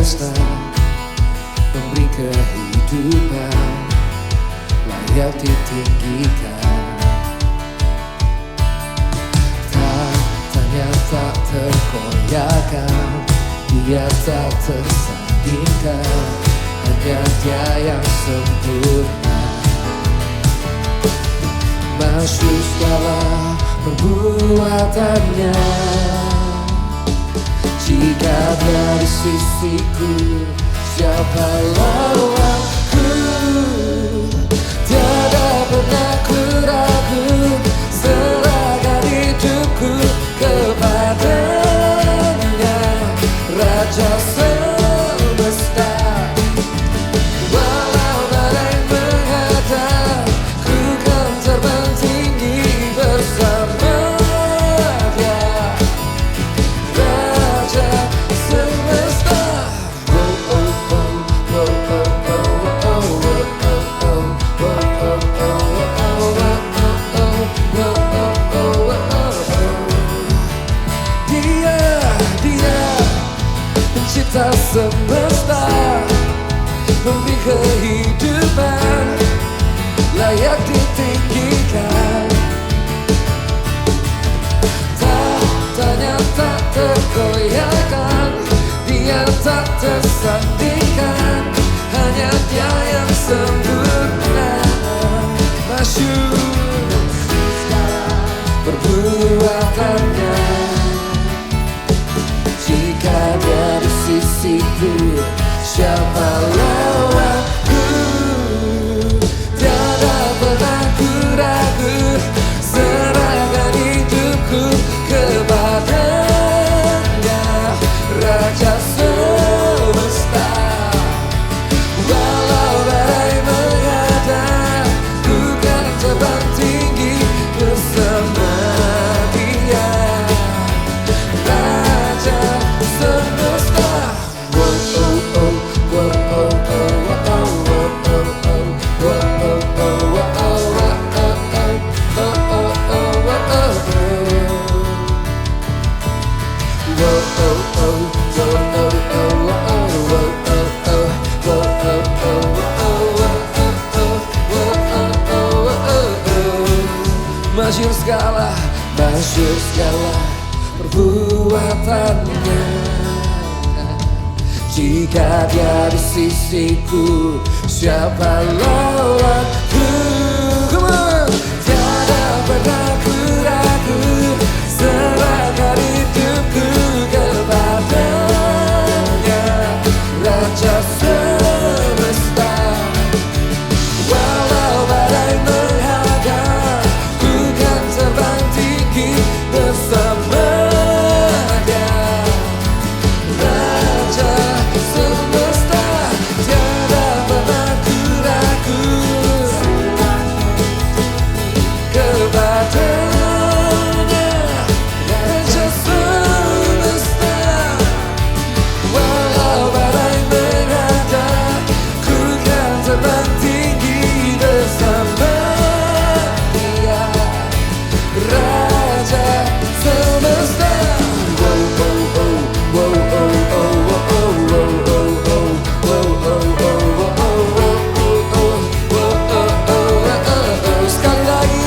semesta memberi kehidupan layak ditinggikan. Tanya tak terkoyakkan, dia tak tersandingkan, hanya dia yang sempurna. Masyhur segala perbuatannya, jika dia di sisiku, siapa lawanku? Tiada pernah ku ragu, serahkan hidupku kepadanya, Raja semesta. Walau badai menghadap, ku kan terbang tinggi bersama dia, Raja semesta. Pencipta semesta, memberi kehidupan layak ditinggikan. Tanya tak tergoyahkan, dia tak tersandingkan, hanya dia yang sempurna. Masyhur perbuatannya, jika dia di sisiku, siapa lawanku? Tiada pernah ku ragu, serahkan hidupku kepadanya, Raja semesta. Walau badai menghadap, ku kan terbang tinggi bersama dia, Raja semesta. Masyhur segala perbuatannya, jika dia di sisiku, siapa lawanku? Tiada pernah ku ragu, serahkan hidupku kepadanya, Raja semesta. Walau badai menghadap, ku kan terbang tinggi bersama dia, Raja semesta. Tiada pernah ku ragu kepadanya, Raja semesta. Walau badai menghadap, ku kan terbang tinggi bersama dia, Raja semesta. Sekali lagi.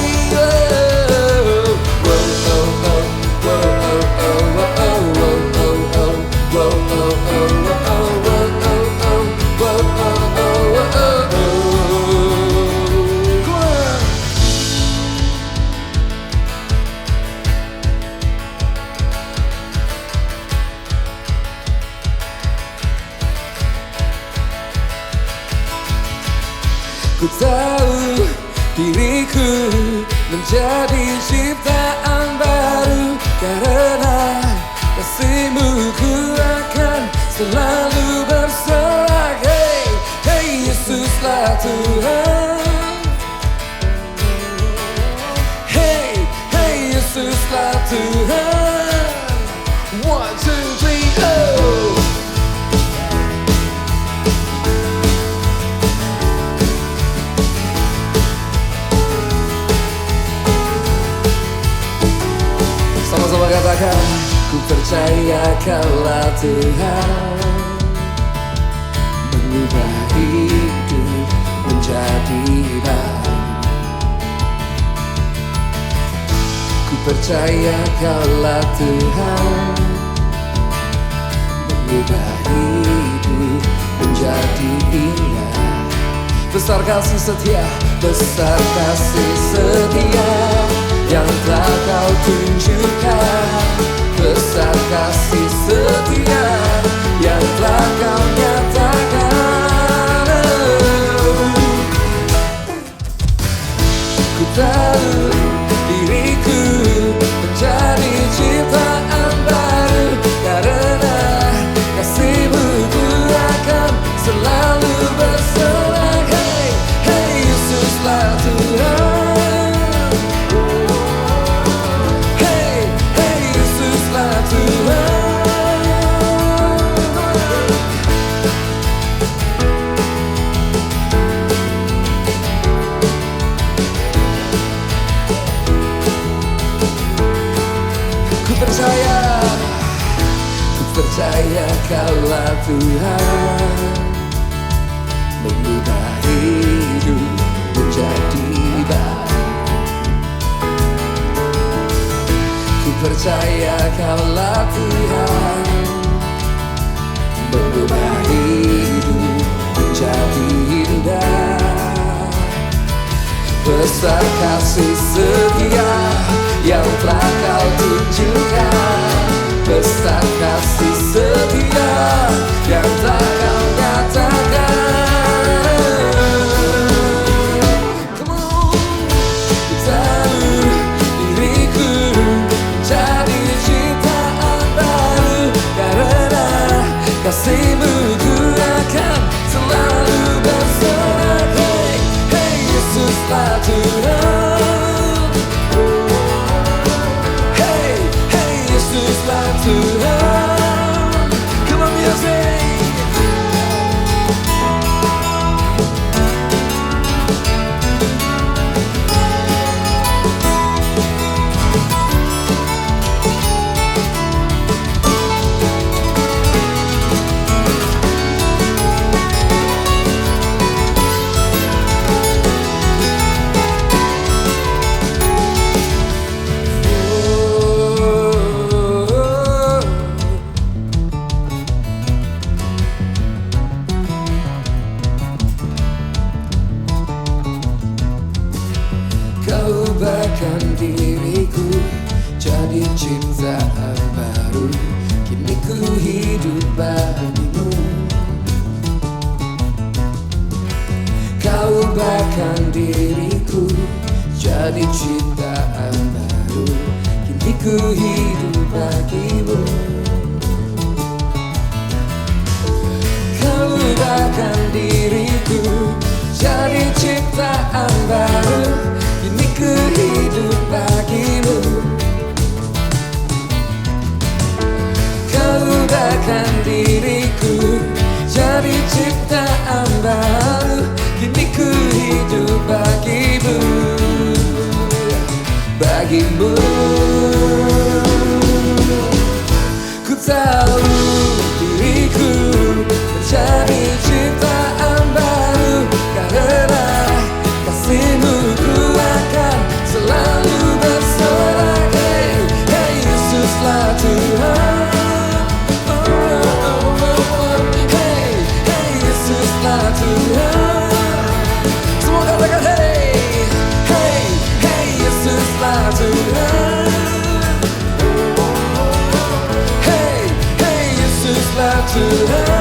Ku tahu diriku menjadi ciptaan baru, karena kasih-Mu ku akan selalu berserah. Hey, hey Yesuslah Tuhan. Hey, hey Yesuslah Tuhan. 1, 2, 3, oh. Sama-sama katakan, ku percaya Kaulah Tuhan. mengubah hidup menjadi baru. Ku percaya Kaulah Tuhan, mengubah hidup menjadi indah. Besar kasih setia, besar kasih setia yang telah Kau tunjukkan. Besar kasih setia yang telah Kau nyatakan. Ku tahu diriku menjadi ciptaan baru, karena kasih-Mu ku akan selalu bersorak. Hey, hey Yesuslah Tuhan. Hey, hey Yesuslah Tuhan. Ku percaya Kaulah Tuhan, mengubah hidup menjadi baru. Ku percaya Kaulah Tuhan, mengubah hidup menjadi indah. Besar kasih setia yang telah Kau tunjukkan. Besar kasih setia yang telah Kau nyatakan. Come on. Ku tahu diriku menjadi ciptaan baru, karena kasih-Mu ku akan selalu bersorak. Hey, hey Yesuslah Tuhan. Hey, hey Yesuslah Tuhan. Come on music. Kau ubahkan diriku jadi ciptaan baru, kini ku hidup bagimu. Kau ubahkan diriku jadi ciptaan baru, kini ku hidup bagimu. Kau ubahkan diriku jadi ciptaan baru, kini ku hidup bagimu. Kau ubahkan diriku jadi ciptaan baru, kini ku hidup bagimu. Bagimu. Ku tahu diriku menjadi ciptaan baru, karena kasih-Mu ku akan selalu bersorak. Hey, hey Yesuslah Tuhan. Oh, oh, oh, oh. Hey, hey Yesuslah Tuhan. Semua katakan hey, hey, hey Yesuslah Tuhan. Hey, hey Yesuslah Tuhan.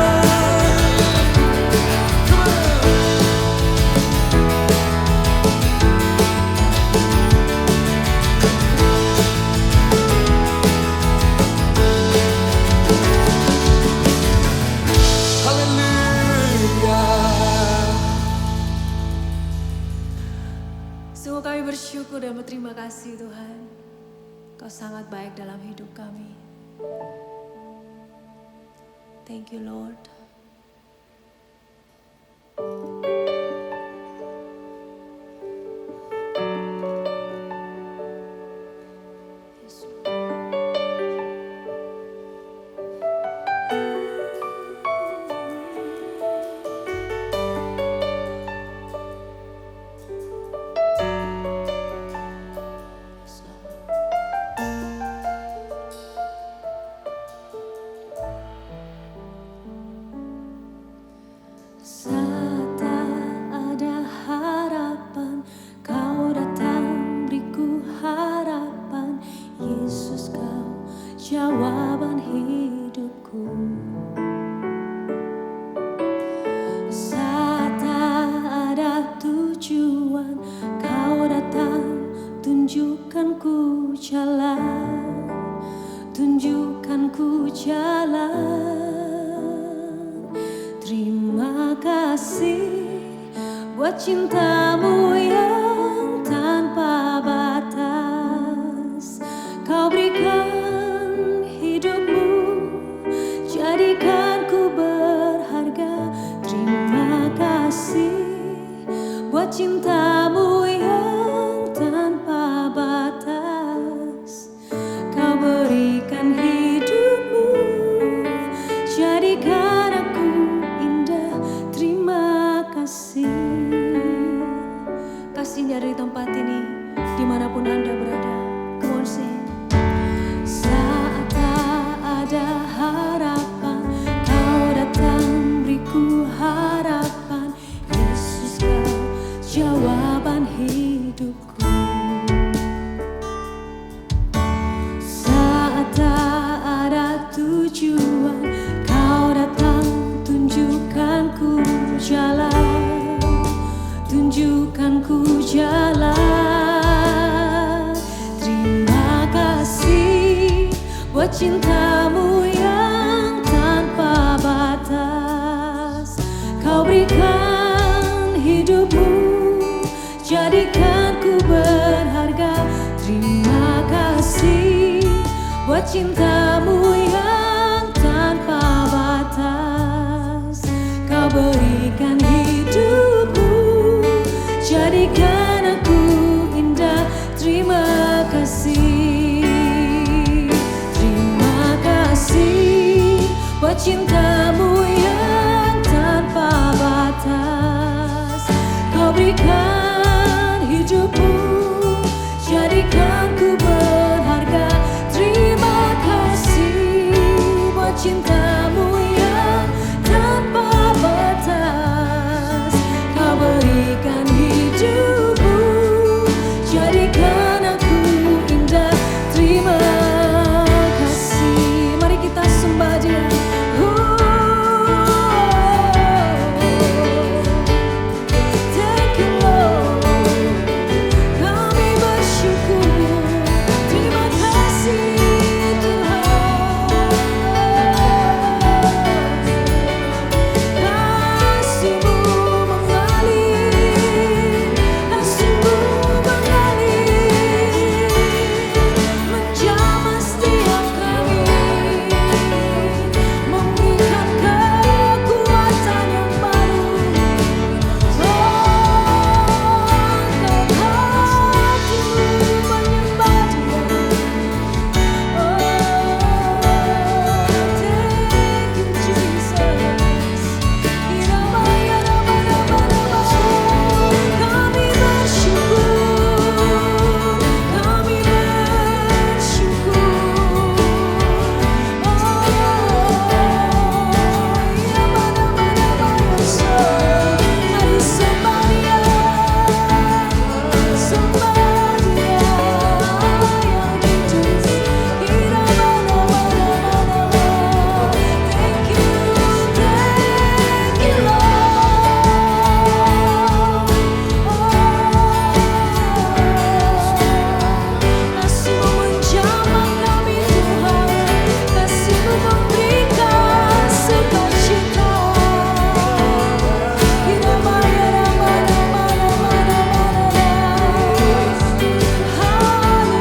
Sungguh kami bersyukur dan berterima kasih Tuhan. Kau sangat baik dalam hidup kami. Thank you Lord. Yes, Lord. jawaban hidupku. Saat tak ada tujuan, kau datang, tunjukkan ku jalan, tunjukkan ku jalan. Terima kasih buat cintamu yang tanpa batas. Kau berikan hidupmu, jadikan ku berharga. Terima kasih buat cintamu yang tanpa batas. Kau berikan hidupmu, jadikan aku indah. Terima kasih. Kasih dari tempat ini, dimanapun Anda berada. Come on, sing. Saat tak ada harapan, kau datang beriku harapan. Yesus, kau jawaban hidupku. Saat tak ada tujuan, kau datang, tunjukkan ku jalan, tunjukkan ku jalan. Terima kasih buat cintamu yang tanpa batas. Kau berikan hidupmu, jadikan ku berharga. Terima kasih buat cintamu yang tanpa batas. Kau berikan hidupmu, jadikan aku indah. Terima kasih. Terima kasih buat cintamu yang tanpa batas. Kau berikan hidupmu, jadikan ku berharga. Terima kasih buat cintamu yang tanpa batas. Kau berikan hidupmu, jadikan aku indah. Terima kasih. Mari kita sembah Dia. Thank you Lord. Kami bersyukur. Terima kasih Tuhan. Kasih-Mu mengalir, kasih-Mu mengalir, menjamah setiap kami, memberikan kekuatan yang baru. Angkat hatimu menyembah Dia. Thank you Jesus. Iramaya rama-rama-rama. Kami bersyukur, kami bersyukur. Mari sembah Dia, sembah Dia yang kudus. Iramaya-rama-rama-rama. Thank you Lord. Kasih-Mu menjamah kami Tuhan, kasih-Mu memberikan sukacita.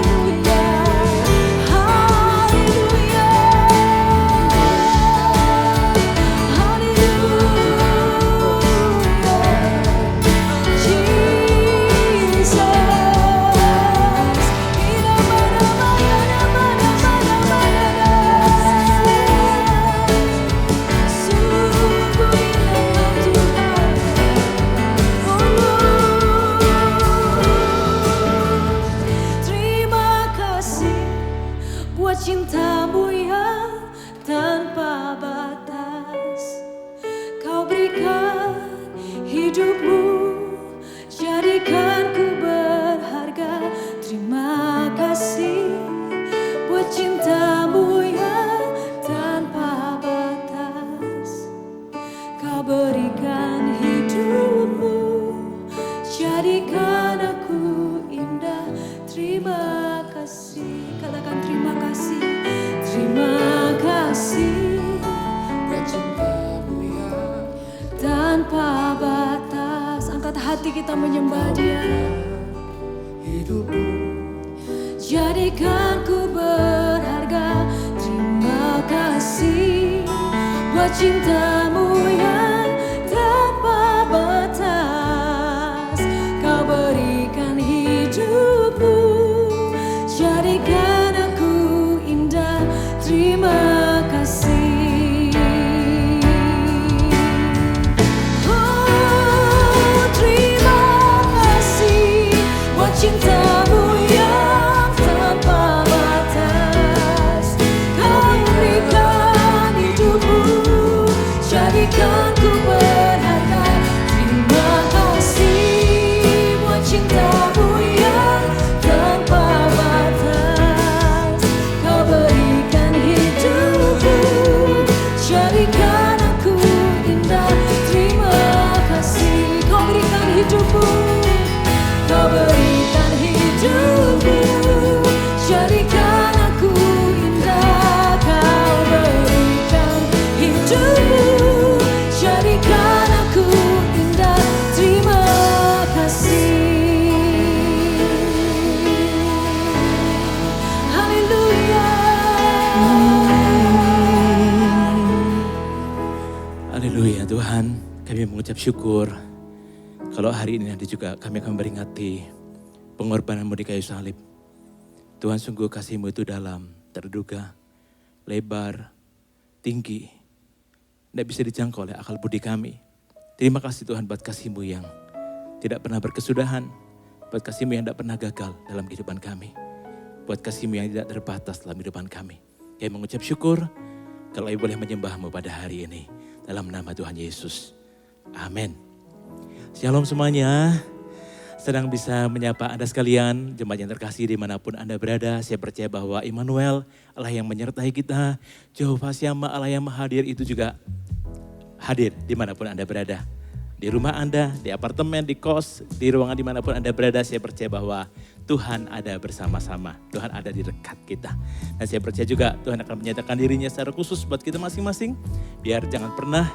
Haleluya, haleluya, haleluya. Terima kasih buat cintamu yang tanpa batas. Kau berikan hidupmu, jadikan ku berharga. Terima kasih buat cintamu kita menyembah Dia. hidupku. Jadikan ku berharga. Terima kasih buat cintamu yang tanpa batas. Kau berikan hidupku, jadikan aku indah. Terima kasih. Oh, terima kasih buat cintamu yang tanpa batas. Kau berikan hidupku, jadikan ku berharga. Terima kasih buat cintamu yang tanpa batas. Kau berikan hidupku, jadikan aku indah. Terima kasih. Kau berikan hidupku, kau berikan hidupku, jadikan aku indah. Kau berikan hidupku, jadikan aku indah. Terima kasih. Haleluya. Haleluya Tuhan, kami mengucap syukur kalau hari ini nanti juga kami akan memperingati pengorbananmu di kayu salib. Tuhan, sungguh kasih-Mu itu dalam, terduga, lebar, tinggi, tidak bisa dijangkau oleh akal budi kami. Terima kasih Tuhan buat kasih-Mu yang tidak pernah berkesudahan, buat kasih-Mu yang tidak pernah gagal dalam kehidupan kami, buat kasih-Mu yang tidak terbatas dalam kehidupan kami. Kami mengucap syukur kalau kami boleh menyembah-Mu pada hari ini. Dalam nama Tuhan Yesus. Amin. Shalom semuanya. Sedang bisa menyapa Anda sekalian, jemaat yang terkasih dimanapun Anda berada. Saya percaya bahwa Immanuel, Allah yang menyertai kita, Jehovah Syama, Allah yang hadir itu juga hadir dimanapun Anda berada. Di rumah Anda, di apartemen, di kos, di ruangan dimanapun Anda berada, saya percaya bahwa Tuhan ada bersama-sama. Tuhan ada di dekat kita. Dan saya percaya juga Tuhan akan menyatakan dirinya secara khusus buat kita masing-masing. Biar jangan pernah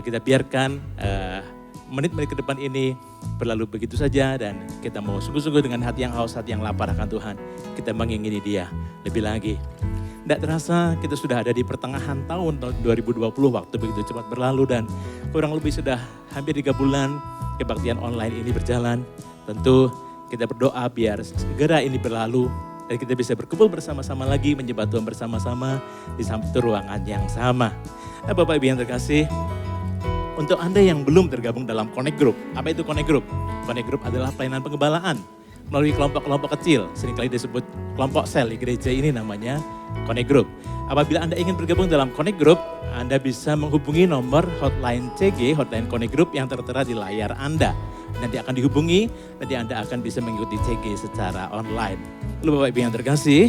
kita biarkan menit-menit ke depan ini berlalu begitu saja. Dan kita mau sungguh-sungguh dengan hati yang haus, hati yang lapar akan Tuhan. Kita mengingini Dia lebih lagi. Tidak terasa kita sudah ada di pertengahan tahun 2020, waktu begitu cepat berlalu dan kurang lebih sudah hampir 3 bulan kebaktian online ini berjalan. Tentu kita berdoa biar segera ini berlalu dan kita bisa berkumpul bersama-sama lagi, menyembah Tuhan bersama-sama di satu ruangan yang sama. Nah, Bapak Ibu yang terkasih, untuk Anda yang belum tergabung dalam Connect Group, apa itu Connect Group? Connect Group adalah pelayanan pengembalaan melalui kelompok-kelompok kecil, seringkali disebut kelompok sel di gereja ini namanya Connect Group. Apabila Anda ingin bergabung dalam Connect Group, Anda bisa menghubungi nomor hotline CG, hotline Connect Group yang tertera di layar Anda. Nanti akan dihubungi, nanti Anda akan bisa mengikuti CG secara online. Lalu Bapak Ibu yang terkasih,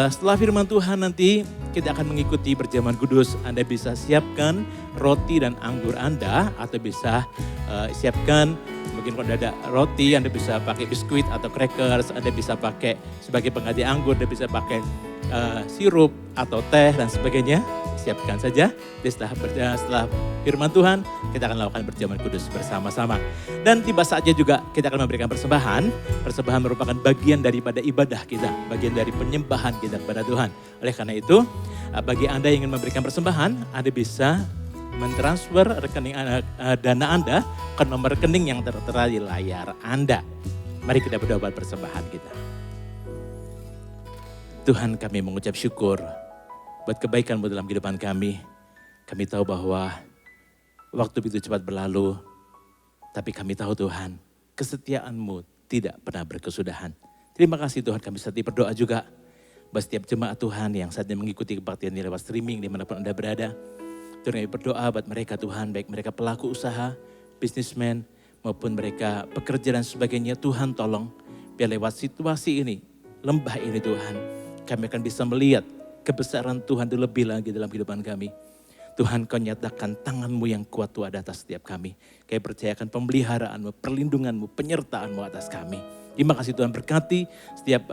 setelah firman Tuhan nanti kita akan mengikuti perjamuan kudus. Anda bisa siapkan roti dan anggur Anda atau bisa siapkan mungkin kalau ada roti Anda bisa pakai biskuit atau crackers, Anda bisa pakai sebagai pengganti anggur, Anda bisa pakai sirup atau teh dan sebagainya. Siapkan saja. Setelah firman Tuhan kita akan lakukan perjamuan kudus bersama-sama. Dan tiba saatnya juga kita akan memberikan persembahan. Persembahan merupakan bagian daripada ibadah kita, bagian dari penyembahan kita kepada Tuhan. Oleh karena itu, bagi Anda yang ingin memberikan persembahan, Anda bisa mentransfer rekening dana Anda ke nomor rekening yang tertera di layar Anda. Mari kita berdoa buat persembahan kita. Tuhan, kami mengucap syukur buat kebaikan-Mu dalam kehidupan kami. Kami tahu bahwa waktu begitu cepat berlalu, tapi kami tahu Tuhan, kesetiaan-Mu tidak pernah berkesudahan. Terima kasih Tuhan, kami saat ini berdoa juga buat setiap jemaat Tuhan yang saat ini mengikuti kebaktian ini lewat streaming dimanapun Anda berada. Tuhan, kami berdoa buat mereka Tuhan, baik mereka pelaku usaha, bisnismen, maupun mereka pekerja dan sebagainya. Tuhan tolong, biar lewat situasi ini, lembah ini Tuhan, kami akan bisa melihat kebesaran Tuhan itu lebih lagi dalam kehidupan kami. Tuhan, Kau nyatakan tangan-Mu yang kuat Tuhan atas setiap kami. Kami percayakan pemeliharaan-Mu, perlindungan-Mu, penyertaan-Mu atas kami. Terima kasih Tuhan, berkati setiap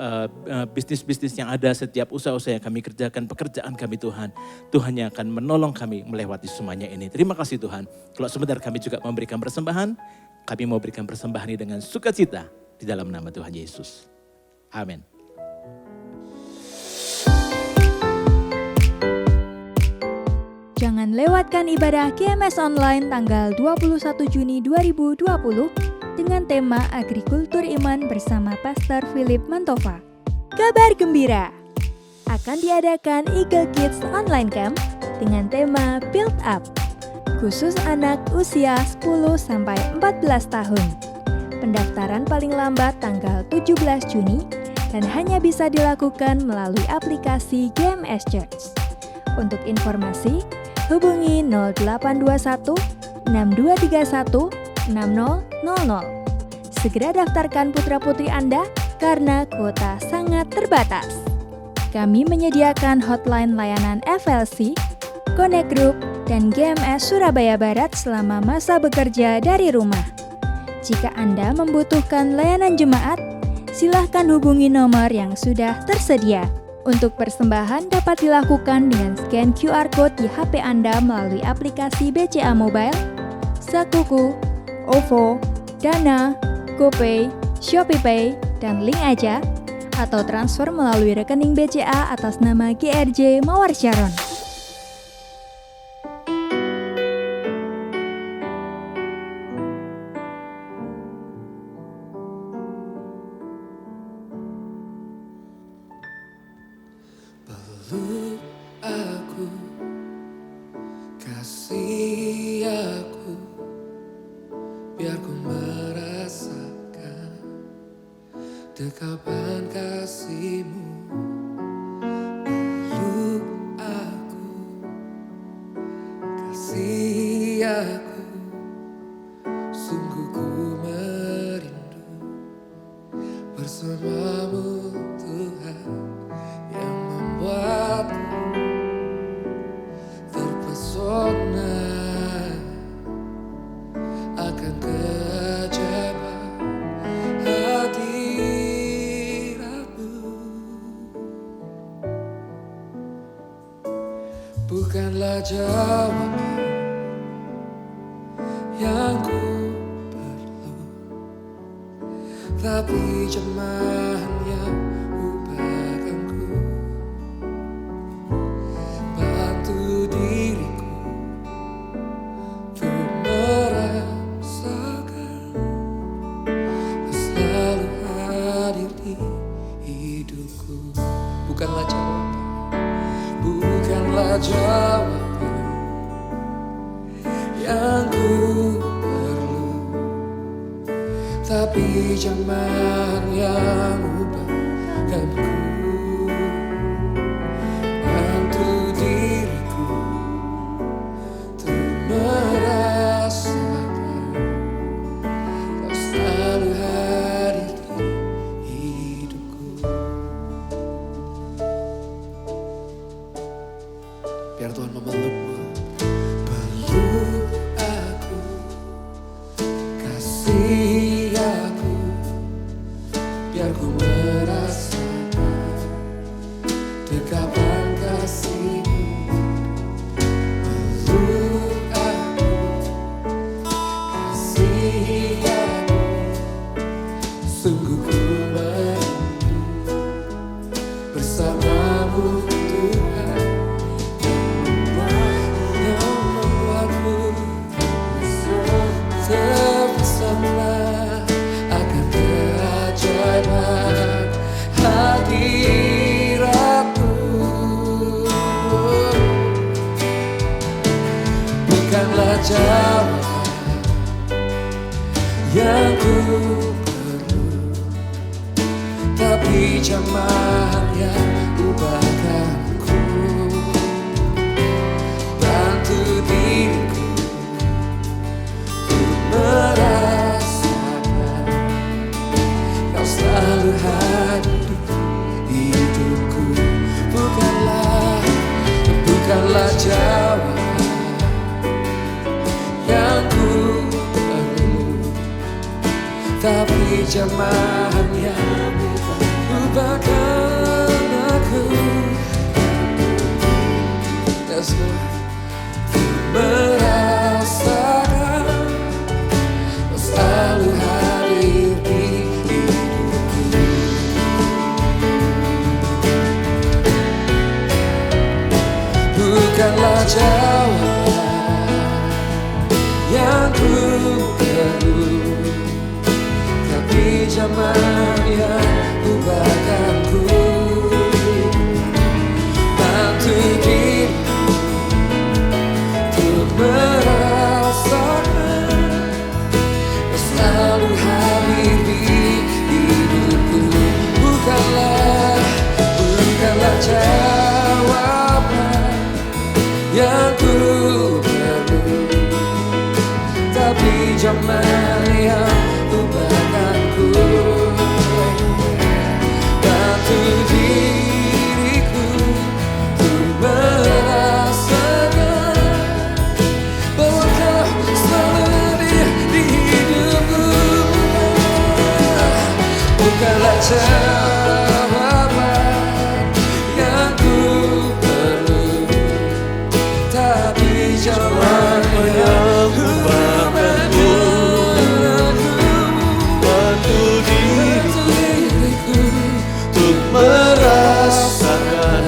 bisnis-bisnis yang ada, setiap usaha-usaha yang kami kerjakan, pekerjaan kami Tuhan. Tuhan yang akan menolong kami melewati semuanya ini. Terima kasih Tuhan. Kalau sebentar kami juga memberikan persembahan, Kami mau berikan persembahan ini dengan sukacita di dalam nama Tuhan Yesus. Amin. Jangan lewatkan ibadah GMS Online tanggal 21 Juni 2020 dengan tema Agrikultur Iman bersama Pastor Philip Mantova. Kabar gembira! Akan diadakan Eagle Kids Online Camp dengan tema Build Up, khusus anak usia 10-14 tahun. Pendaftaran paling lambat tanggal 17 Juni dan hanya bisa dilakukan melalui aplikasi GMS Church. Untuk informasi, hubungi 0821 6231 6000. Segera daftarkan putra-putri Anda karena kuota sangat terbatas. Kami menyediakan hotline layanan FLC, Connect Group, dan GMS Surabaya Barat selama masa bekerja dari rumah. Jika Anda membutuhkan layanan jemaat, silahkan hubungi nomor yang sudah tersedia. Untuk persembahan dapat dilakukan dengan scan QR Code di HP Anda melalui aplikasi BCA Mobile, Sakuku, OVO, Dana, GoPay, ShopeePay, dan Link Aja, atau transfer melalui rekening BCA atas nama GRJ Mawar Sharon. Peluk aku, kasih aku, biar ku merasakan dekapan kasih-Mu. Peluk aku, kasih aku, sungguh ku merindu bersama-Mu Tuhan, yang membuatku terpesona akan keajaiban hadirat-Mu. Bukanlah jawaban yang ku perlu, tapi jemahan yang ubahkanku. Bantu diriku untuk merasakan Kau selalu hadir di hidupku. Bukanlah jawaban yang ku perlu, tapi jemahan yang ubahkanku. Bantu diriku untuk merasakan Kau selalu hadir di hidupku. Biar Tuhan memelukmu. Peluk aku, kasih aku, biar ku merasakan dekapan kasih-Mu. Peluk aku, kasih aku, sungguh ku merindu bersama-Mu Tuhan, yang membuatku terpesona akan keajaiban hadirat-Mu. Bukanlah jawaban yang ku perlu, tapi jemahan yang ubahkanku. Bantu diriku untuk merasakan Kau selalu hadir di hidupku. Bukanlah jawaban yang ku perlu, tapi jemahan yang ubahkan aku. That's right. Merasakan bukanlah jawaban yang ku perlu, tapi zaman yang ubahkan ku. Bantu diri untuk merasakan selalu hadir di hidupku. Bukanlah jawaban yang ku perlu, tapi zaman yang ubahkan ku. Bantu diriku untuk merasakan bahwa kau selalu hadir di hidupku. Bukanlah jawaban yang ku perlu, tapi jawaban yang ubahkan ku. Bantu diriku untuk merasakan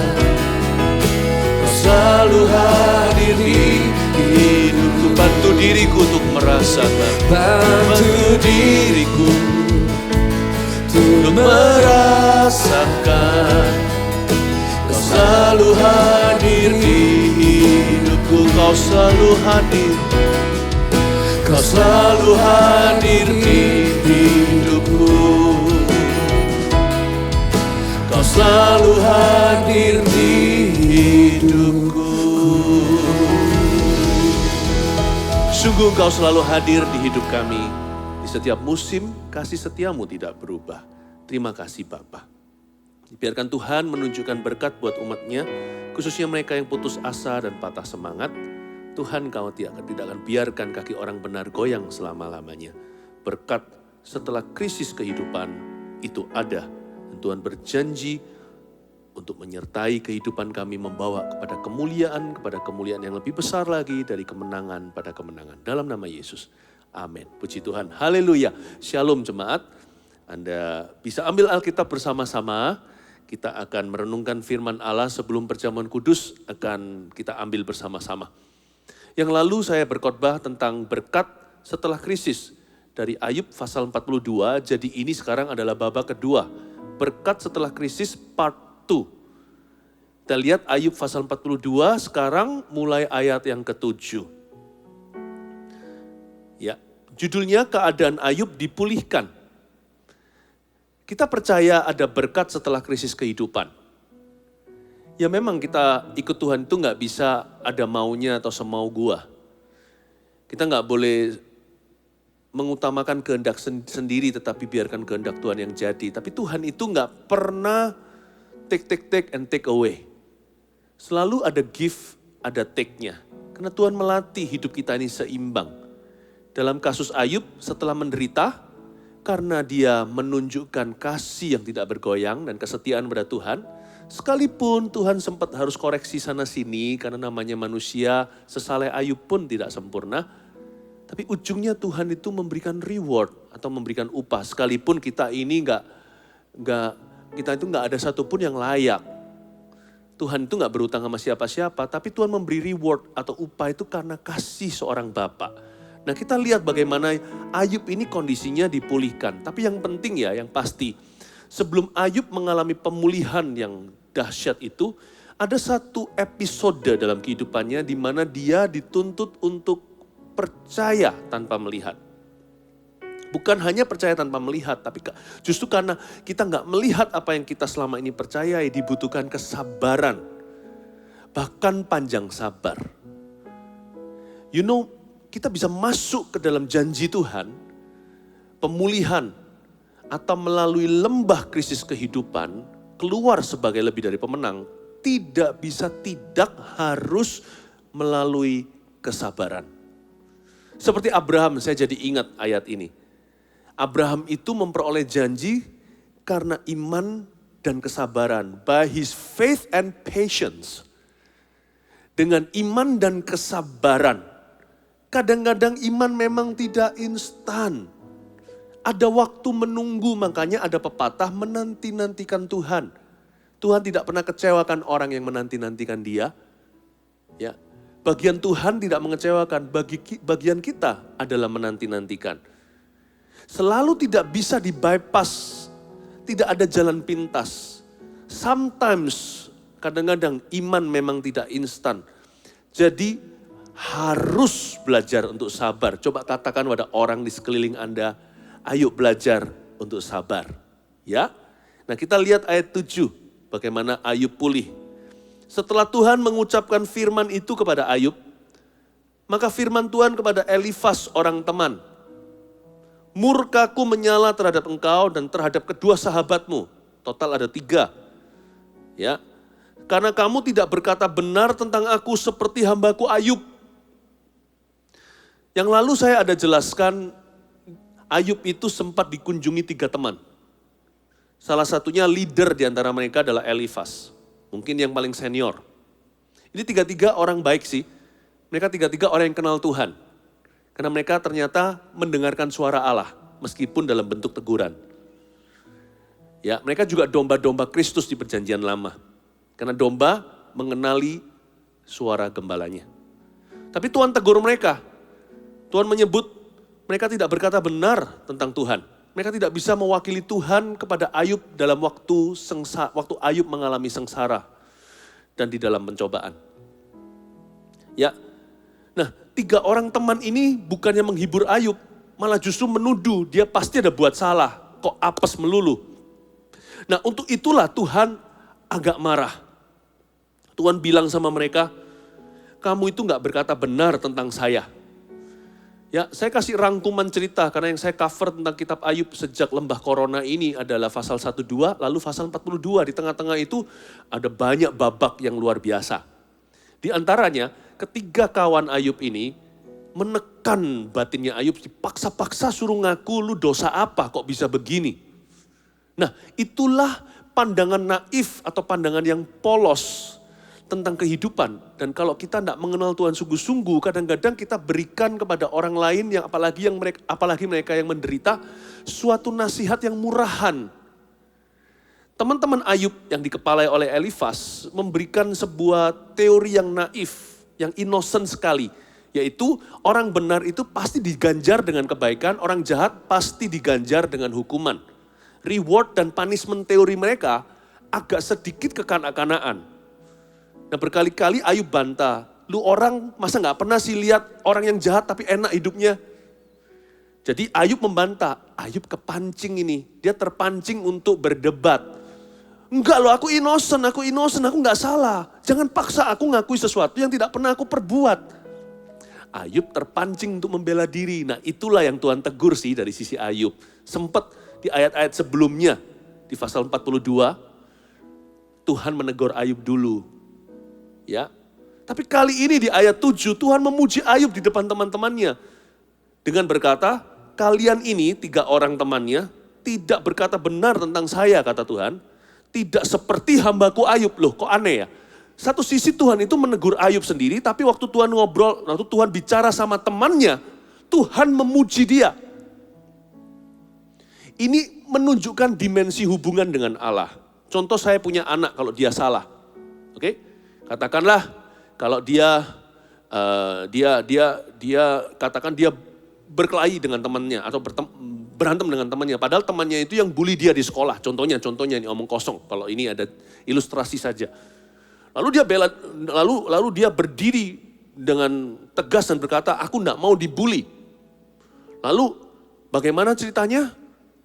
kau selalu hadir di hidupku. Bantu diriku untuk merasakan. Bantu diriku untuk merasakan kau selalu hadir di hidupku. Kau selalu hadir. Kau selalu hadir di hidupku. Kau selalu hadir di hidupku. Sungguh Kau selalu hadir di hidup kami. Di setiap musim, kasih setiamu tidak berubah. Terima kasih Bapa. Biarkan Tuhan menunjukkan berkat buat umat-Nya, khususnya mereka yang putus asa dan patah semangat. Tuhan Kau tidak akan biarkan kaki orang benar goyang selama-lamanya. Berkat setelah krisis kehidupan itu ada. Dan Tuhan berjanji untuk menyertai kehidupan kami, membawa kepada kemuliaan yang lebih besar lagi dari kemenangan pada kemenangan. Dalam nama Yesus, amin. Puji Tuhan, haleluya. Shalom jemaat. Anda bisa ambil Alkitab bersama-sama. Kita akan merenungkan firman Allah sebelum perjamuan kudus akan kita ambil bersama-sama. Yang lalu saya berkhotbah tentang berkat setelah krisis dari Ayub pasal 42, jadi ini sekarang adalah babak kedua. Berkat setelah krisis part 2. Kita lihat Ayub pasal 42, sekarang mulai ayat yang ke-7. Ya, judulnya keadaan Ayub dipulihkan. Kita percaya ada berkat setelah krisis kehidupan. Ya memang kita ikut Tuhan itu nggak bisa ada maunya atau semau gua. Kita nggak boleh mengutamakan kehendak sendiri tetapi biarkan kehendak Tuhan yang jadi. Tapi Tuhan itu nggak pernah take and take away. Selalu ada give, ada take-nya. Karena Tuhan melatih hidup kita ini seimbang. Dalam kasus Ayub setelah menderita, karena dia menunjukkan kasih yang tidak bergoyang dan kesetiaan pada Tuhan, sekalipun Tuhan sempat harus koreksi sana sini karena namanya manusia, sesaleh Ayub pun tidak sempurna. Tapi ujungnya Tuhan itu memberikan reward atau memberikan upah. Sekalipun kita ini kita itu nggak ada satupun yang layak. Tuhan itu nggak berutang sama siapa-siapa, tapi Tuhan memberi reward atau upah itu karena kasih seorang Bapa. Nah kita lihat bagaimana Ayub ini kondisinya dipulihkan. Tapi yang penting ya, yang pasti, sebelum Ayub mengalami pemulihan yang dahsyat itu, ada satu episode dalam kehidupannya di mana dia dituntut untuk percaya tanpa melihat. Bukan hanya percaya tanpa melihat, tapi justru karena kita nggak melihat apa yang kita selama ini percayai, dibutuhkan kesabaran. Bahkan panjang sabar. You know, kita bisa masuk ke dalam janji Tuhan, pemulihan, atau melalui lembah krisis kehidupan, keluar sebagai lebih dari pemenang, tidak harus melalui kesabaran. Seperti Abraham, saya jadi ingat ayat ini. Abraham itu memperoleh janji karena iman dan kesabaran. By his faith and patience. Dengan iman dan kesabaran. Kadang-kadang iman memang tidak instan. Ada waktu menunggu, makanya ada pepatah menanti-nantikan Tuhan. Tuhan tidak pernah kecewakan orang yang menanti-nantikan dia. Ya, bagian Tuhan tidak mengecewakan, bagian kita adalah menanti-nantikan. Selalu tidak bisa di-bypass, tidak ada jalan pintas. Sometimes, kadang-kadang iman memang tidak instan. Jadi harus belajar untuk sabar. Coba katakan pada orang di sekeliling Anda, ayo belajar untuk sabar. Ya, nah kita lihat ayat 7, bagaimana Ayub pulih. Setelah Tuhan mengucapkan firman itu kepada Ayub, maka firman Tuhan kepada Elifas orang teman, murkaku menyala terhadap engkau dan terhadap kedua sahabatmu. Total ada 3. Ya, karena kamu tidak berkata benar tentang aku seperti hambaku Ayub. Yang lalu saya ada jelaskan, Ayub itu sempat dikunjungi 3 teman. Salah satunya leader di antara mereka adalah Elifas. Mungkin yang paling senior. Ini 3 orang baik sih. Mereka 3 orang yang kenal Tuhan. Karena mereka ternyata mendengarkan suara Allah, meskipun dalam bentuk teguran. Ya, mereka juga domba-domba Kristus di perjanjian lama. Karena domba mengenali suara gembalanya. Tapi Tuhan tegur mereka. Tuhan menyebut mereka tidak berkata benar tentang Tuhan. Mereka tidak bisa mewakili Tuhan kepada Ayub dalam waktu Ayub mengalami sengsara dan di dalam pencobaan. Ya, nah 3 orang teman ini bukannya menghibur Ayub, malah justru menuduh dia pasti ada buat salah, kok apes melulu. Nah untuk itulah Tuhan agak marah. Tuhan bilang sama mereka, kamu itu gak berkata benar tentang saya. Ya, saya kasih rangkuman cerita karena yang saya cover tentang kitab Ayub sejak lembah korona ini adalah pasal 1-2, lalu pasal 42. Di tengah-tengah itu ada banyak babak yang luar biasa. Di antaranya ketiga kawan Ayub ini menekan batinnya Ayub, dipaksa-paksa suruh ngaku, lu dosa apa kok bisa begini. Nah itulah pandangan naif atau pandangan yang polos tentang kehidupan. Dan kalau kita tidak mengenal Tuhan sungguh-sungguh, kadang-kadang kita berikan kepada orang lain yang apalagi mereka yang menderita, suatu nasihat yang murahan. Teman-teman Ayub yang dikepalai oleh Elifas memberikan sebuah teori yang naif, yang innocent sekali. Yaitu orang benar itu pasti diganjar dengan kebaikan, orang jahat pasti diganjar dengan hukuman. Reward dan punishment teori mereka agak sedikit kekanak-kanaan. Nah berkali-kali Ayub bantah, lu orang masa gak pernah sih lihat orang yang jahat tapi enak hidupnya. Jadi Ayub membantah, Ayub kepancing ini, dia terpancing untuk berdebat. Enggak loh, aku innocent, aku gak salah. Jangan paksa aku ngakui sesuatu yang tidak pernah aku perbuat. Ayub terpancing untuk membela diri. Nah itulah yang Tuhan tegur sih dari sisi Ayub. Sempat di ayat-ayat sebelumnya, di pasal 42, Tuhan menegur Ayub dulu. Ya, tapi kali ini di ayat 7 Tuhan memuji Ayub di depan teman-temannya. Dengan berkata, kalian ini 3 orang temannya tidak berkata benar tentang saya, kata Tuhan. Tidak seperti hambaku Ayub. Loh kok aneh ya. Satu sisi Tuhan itu menegur Ayub sendiri, tapi waktu Tuhan ngobrol, waktu Tuhan bicara sama temannya, Tuhan memuji dia. Ini menunjukkan dimensi hubungan dengan Allah. Contoh saya punya anak kalau dia salah. Oke? Katakanlah kalau dia katakan dia berkelahi dengan temannya atau berantem dengan temannya. Padahal temannya itu yang bully dia di sekolah. Contohnya ini omong kosong. Kalau ini ada ilustrasi saja. Lalu dia berdiri dengan tegas dan berkata, aku enggak mau dibully. Lalu bagaimana ceritanya?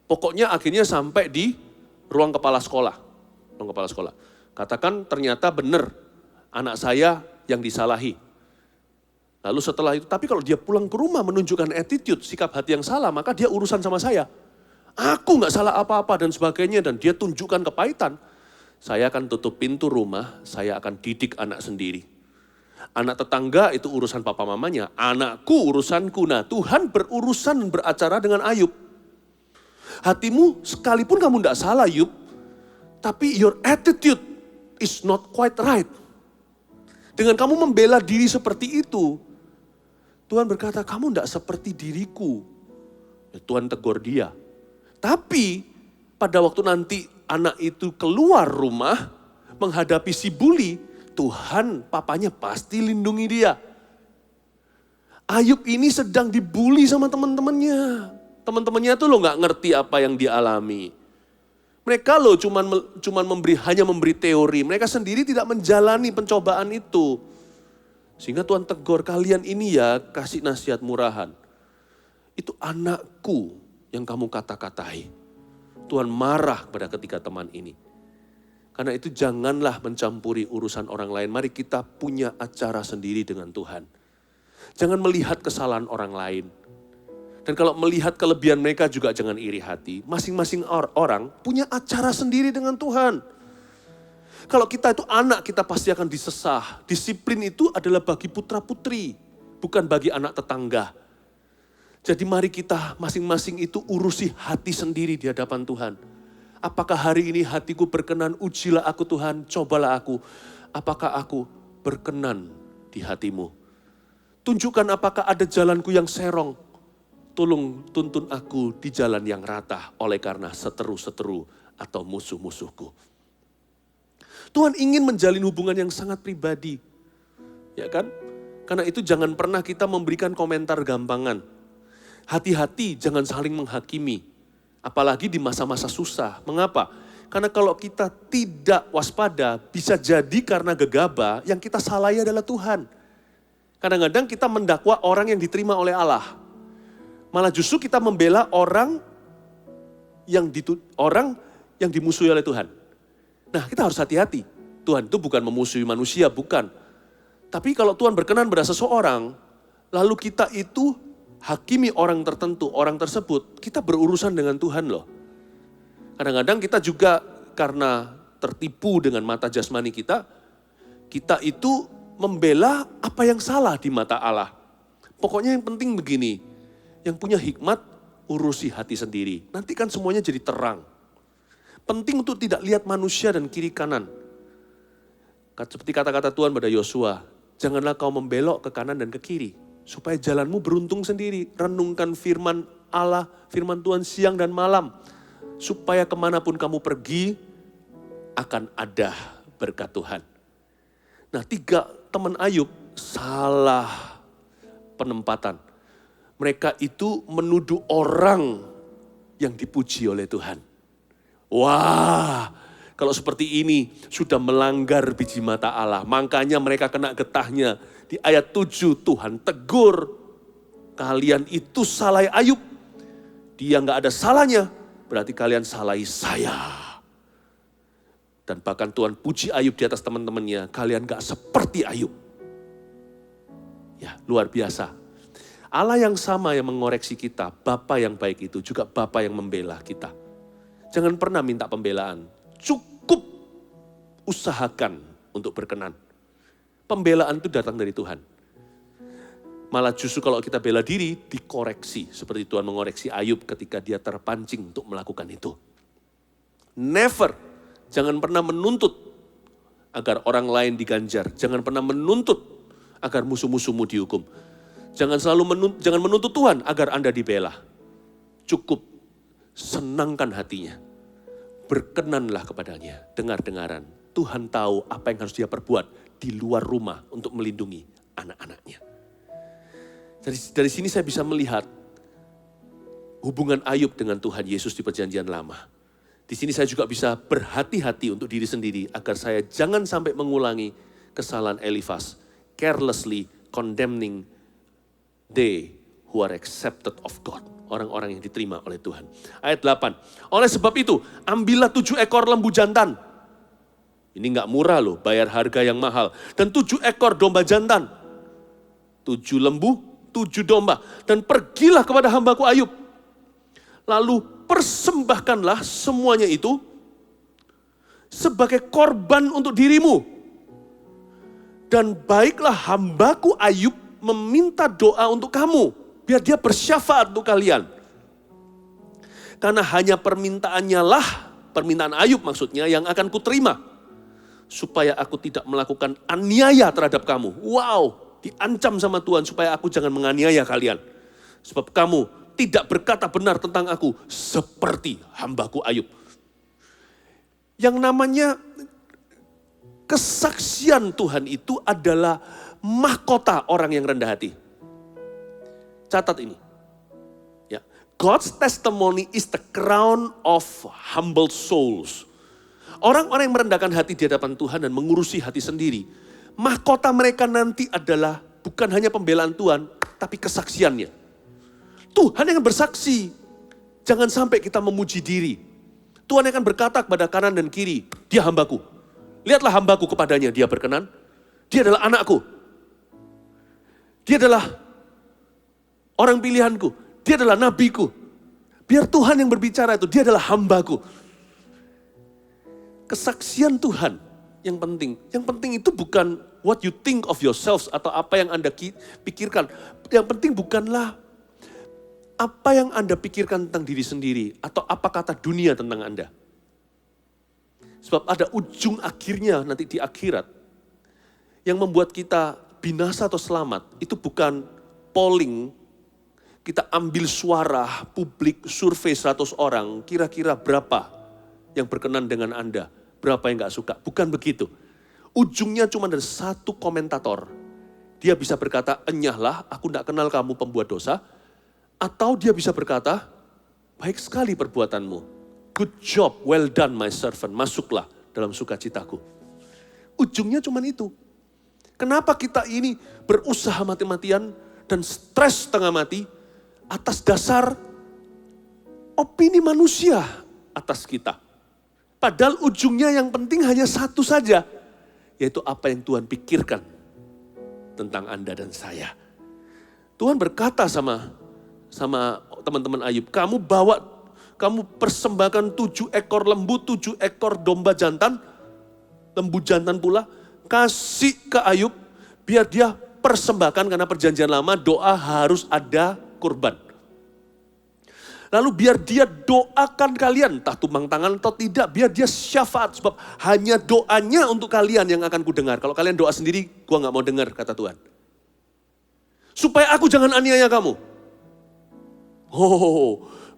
Pokoknya akhirnya sampai di ruang kepala sekolah. Katakan ternyata benar. Anak saya yang disalahi. Lalu setelah itu, tapi kalau dia pulang ke rumah menunjukkan attitude, sikap hati yang salah, maka dia urusan sama saya. Aku gak salah apa-apa dan sebagainya, dan dia tunjukkan kepahitan. Saya akan tutup pintu rumah, saya akan didik anak sendiri. Anak tetangga itu urusan papa mamanya, anakku urusanku. Nah Tuhan berurusan dan beracara dengan Ayub. Hatimu sekalipun kamu gak salah Ayub, tapi your attitude is not quite right. Dengan kamu membela diri seperti itu, Tuhan berkata, kamu tidak seperti diriku. Ya, Tuhan tegur dia. Tapi pada waktu nanti anak itu keluar rumah, menghadapi si bully, Tuhan papanya pasti lindungi dia. Ayub ini sedang dibully sama teman-temannya. Teman-temannya tuh lo gak ngerti apa yang dia alami. Mereka lo cuman hanya memberi teori. Mereka sendiri tidak menjalani pencobaan itu. Sehingga Tuhan tegur, kalian ini ya kasih nasihat murahan. Itu anakku yang kamu kata-katai. Tuhan marah pada ketiga teman ini. Karena itu janganlah mencampuri urusan orang lain. Mari kita punya acara sendiri dengan Tuhan. Jangan melihat kesalahan orang lain. Dan kalau melihat kelebihan mereka juga jangan iri hati. Masing-masing orang punya acara sendiri dengan Tuhan. Kalau kita itu anak, kita pasti akan disesah. Disiplin itu adalah bagi putra-putri, bukan bagi anak tetangga. Jadi mari kita masing-masing itu urusi hati sendiri di hadapan Tuhan. Apakah hari ini hatiku berkenan, ujilah aku Tuhan, cobalah aku. Apakah aku berkenan di hatimu? Tunjukkan apakah ada jalanku yang serong. Tolong tuntun aku di jalan yang rata oleh karena seteru-seteru atau musuh-musuhku. Tuhan ingin menjalin hubungan yang sangat pribadi. Ya kan? Karena itu jangan pernah kita memberikan komentar gampangan. Hati-hati jangan saling menghakimi. Apalagi di masa-masa susah. Mengapa? Karena kalau kita tidak waspada, bisa jadi karena gegabah yang kita salahi adalah Tuhan. Kadang-kadang kita mendakwa orang yang diterima oleh Allah. Malah justru kita membela orang yang dimusuhi oleh Tuhan. Nah, kita harus hati-hati. Tuhan itu bukan memusuhi manusia, bukan. Tapi kalau Tuhan berkenan pada seseorang, lalu kita itu hakimi orang tertentu, orang tersebut, kita berurusan dengan Tuhan loh. Kadang-kadang kita juga karena tertipu dengan mata jasmani kita itu membela apa yang salah di mata Allah. Pokoknya yang penting begini, yang punya hikmat urusi hati sendiri. Nanti kan semuanya jadi terang. Penting untuk tidak lihat manusia dan kiri kanan. Seperti kata-kata Tuhan pada Yosua, janganlah kau membelok ke kanan dan ke kiri. Supaya jalanmu beruntung sendiri. Renungkan firman Allah, firman Tuhan siang dan malam. Supaya kemanapun kamu pergi, akan ada berkat Tuhan. Nah, 3 teman Ayub salah penempatan. Mereka itu menuduh orang yang dipuji oleh Tuhan. Wah, kalau seperti ini sudah melanggar biji mata Allah. Makanya mereka kena getahnya. Di ayat 7 Tuhan tegur, kalian itu salahi Ayub. Dia gak ada salahnya, berarti kalian salahi saya. Dan bahkan Tuhan puji Ayub di atas teman-temannya, kalian gak seperti Ayub. Ya, luar biasa. Allah yang sama yang mengoreksi kita, Bapa yang baik itu juga Bapa yang membela kita. Jangan pernah minta pembelaan, cukup usahakan untuk berkenan. Pembelaan itu datang dari Tuhan. Malah justru kalau kita bela diri, dikoreksi. Seperti Tuhan mengoreksi Ayub ketika dia terpancing untuk melakukan itu. Never, jangan pernah menuntut agar orang lain diganjar. Jangan pernah menuntut agar musuh-musuhmu dihukum. Jangan menuntut Tuhan agar Anda dibela. Cukup senangkan hatinya. Berkenanlah kepadanya. Dengar-dengaran. Tuhan tahu apa yang harus dia perbuat di luar rumah untuk melindungi anak-anaknya. Dari sini saya bisa melihat hubungan Ayub dengan Tuhan Yesus di Perjanjian Lama. Di sini saya juga bisa berhati-hati untuk diri sendiri agar saya jangan sampai mengulangi kesalahan Elifas, carelessly condemning they who are accepted of God. Orang-orang yang diterima oleh Tuhan. Ayat 8. Oleh sebab itu, ambillah 7 ekor lembu jantan. Ini gak murah loh, bayar harga yang mahal. Dan 7 ekor domba jantan. 7 lembu, 7 domba. Dan pergilah kepada hambaku Ayub. Lalu persembahkanlah semuanya itu sebagai korban untuk dirimu. Dan baiklah hambaku Ayub meminta doa untuk kamu. Biar dia bersyafaat untuk kalian. Karena hanya permintaannya lah, permintaan Ayub maksudnya yang akan kuterima. Supaya aku tidak melakukan aniaya terhadap kamu. Wow, diancam sama Tuhan supaya aku jangan menganiaya kalian. Sebab kamu tidak berkata benar tentang aku seperti hambaku Ayub. Yang namanya kesaksian Tuhan itu adalah mahkota orang yang rendah hati. Catat ini. Ya, God's testimony is the crown of humble souls. Orang-orang yang merendahkan hati di hadapan Tuhan dan mengurusi hati sendiri, mahkota mereka nanti adalah bukan hanya pembelaan Tuhan, tapi kesaksiannya. Tuhan yang bersaksi. Jangan sampai kita memuji diri. Tuhan akan berkata kepada kanan dan kiri, dia hambaku. Lihatlah hambaku kepadanya, dia berkenan. Dia adalah anakku. Dia adalah orang pilihanku. Dia adalah nabiku. Biar Tuhan yang berbicara itu, dia adalah hambaku. Kesaksian Tuhan yang penting. Yang penting itu bukan what you think of yourselves atau apa yang Anda pikirkan. Yang penting bukanlah apa yang Anda pikirkan tentang diri sendiri atau apa kata dunia tentang Anda. Sebab ada ujung akhirnya nanti di akhirat yang membuat kita binasa atau selamat. Itu bukan polling, kita ambil suara publik, survei 100 orang, kira-kira berapa yang berkenan dengan Anda, berapa yang gak suka. Bukan begitu. Ujungnya cuma dari satu komentator. Dia bisa berkata, enyahlah, aku gak kenal kamu pembuat dosa. Atau dia bisa berkata, baik sekali perbuatanmu. Good job, well done my servant. Masuklah dalam sukacitaku. Ujungnya cuma itu. Kenapa kita ini berusaha mati-matian dan stres setengah mati atas dasar opini manusia atas kita. Padahal ujungnya yang penting hanya satu saja. Yaitu apa yang Tuhan pikirkan tentang Anda dan saya. Tuhan berkata sama teman-teman Ayub, kamu persembahkan 7 ekor lembu, 7 ekor domba jantan, lembu jantan pula, kasih ke Ayub, biar dia persembahkan karena perjanjian lama doa harus ada kurban. Lalu biar dia doakan kalian, entah tumbang tangan atau tidak, biar dia syafaat. Sebab hanya doanya untuk kalian yang akan kudengar. Kalau kalian doa sendiri, gua gak mau dengar, kata Tuhan. Supaya aku jangan aniaya kamu.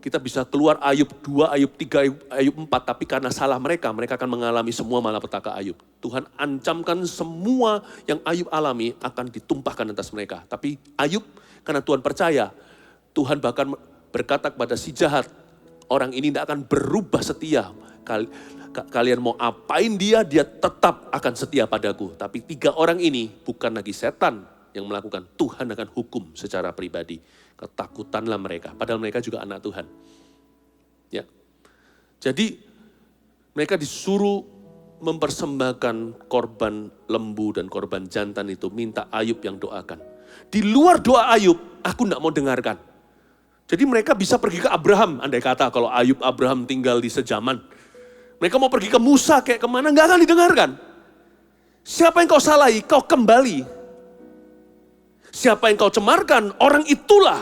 Kita bisa keluar Ayub 2, Ayub 3, Ayub 4. Tapi karena salah mereka akan mengalami semua malapetaka Ayub. Tuhan ancamkan semua yang Ayub alami akan ditumpahkan atas mereka. Tapi Ayub, karena Tuhan percaya, Tuhan bahkan berkata kepada si jahat, orang ini tidak akan berubah setia. Kalian mau apain dia tetap akan setia padaku. Tapi 3 orang ini bukan lagi setan yang melakukan, Tuhan akan hukum secara pribadi. Ketakutanlah mereka, padahal mereka juga anak Tuhan. Ya. Jadi mereka disuruh mempersembahkan korban lembu dan korban jantan itu, minta Ayub yang doakan. Di luar doa Ayub, aku tidak mau dengarkan. Jadi mereka bisa pergi ke Abraham, andai kata kalau Ayub Abraham tinggal di sejaman. Mereka mau pergi ke Musa kayak kemana, nggak akan didengarkan. Siapa yang kau salahi, kau kembali. Siapa yang kau cemarkan, orang itulah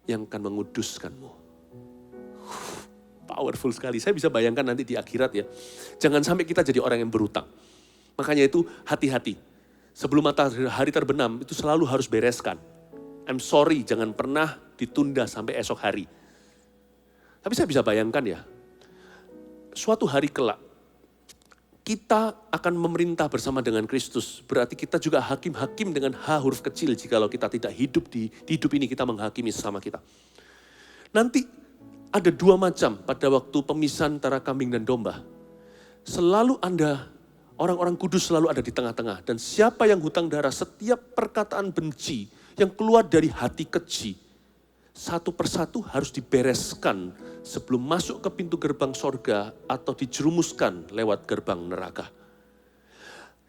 yang akan menguduskanmu. Powerful sekali, saya bisa bayangkan nanti di akhirat ya. Jangan sampai kita jadi orang yang berutang. Makanya itu hati-hati. Sebelum matahari terbenam, itu selalu harus bereskan. I'm sorry, jangan pernah ditunda sampai esok hari. Tapi saya bisa bayangkan ya, suatu hari kelak, kita akan memerintah bersama dengan Kristus. Berarti kita juga hakim-hakim dengan H huruf kecil jikalau kita tidak hidup di hidup ini kita menghakimi sesama kita. Nanti ada 2 macam pada waktu pemisahan antara kambing dan domba. Selalu orang-orang kudus selalu ada di tengah-tengah. Dan siapa yang hutang darah, setiap perkataan benci yang keluar dari hati keji, satu persatu harus dibereskan sebelum masuk ke pintu gerbang sorga atau dijerumuskan lewat gerbang neraka.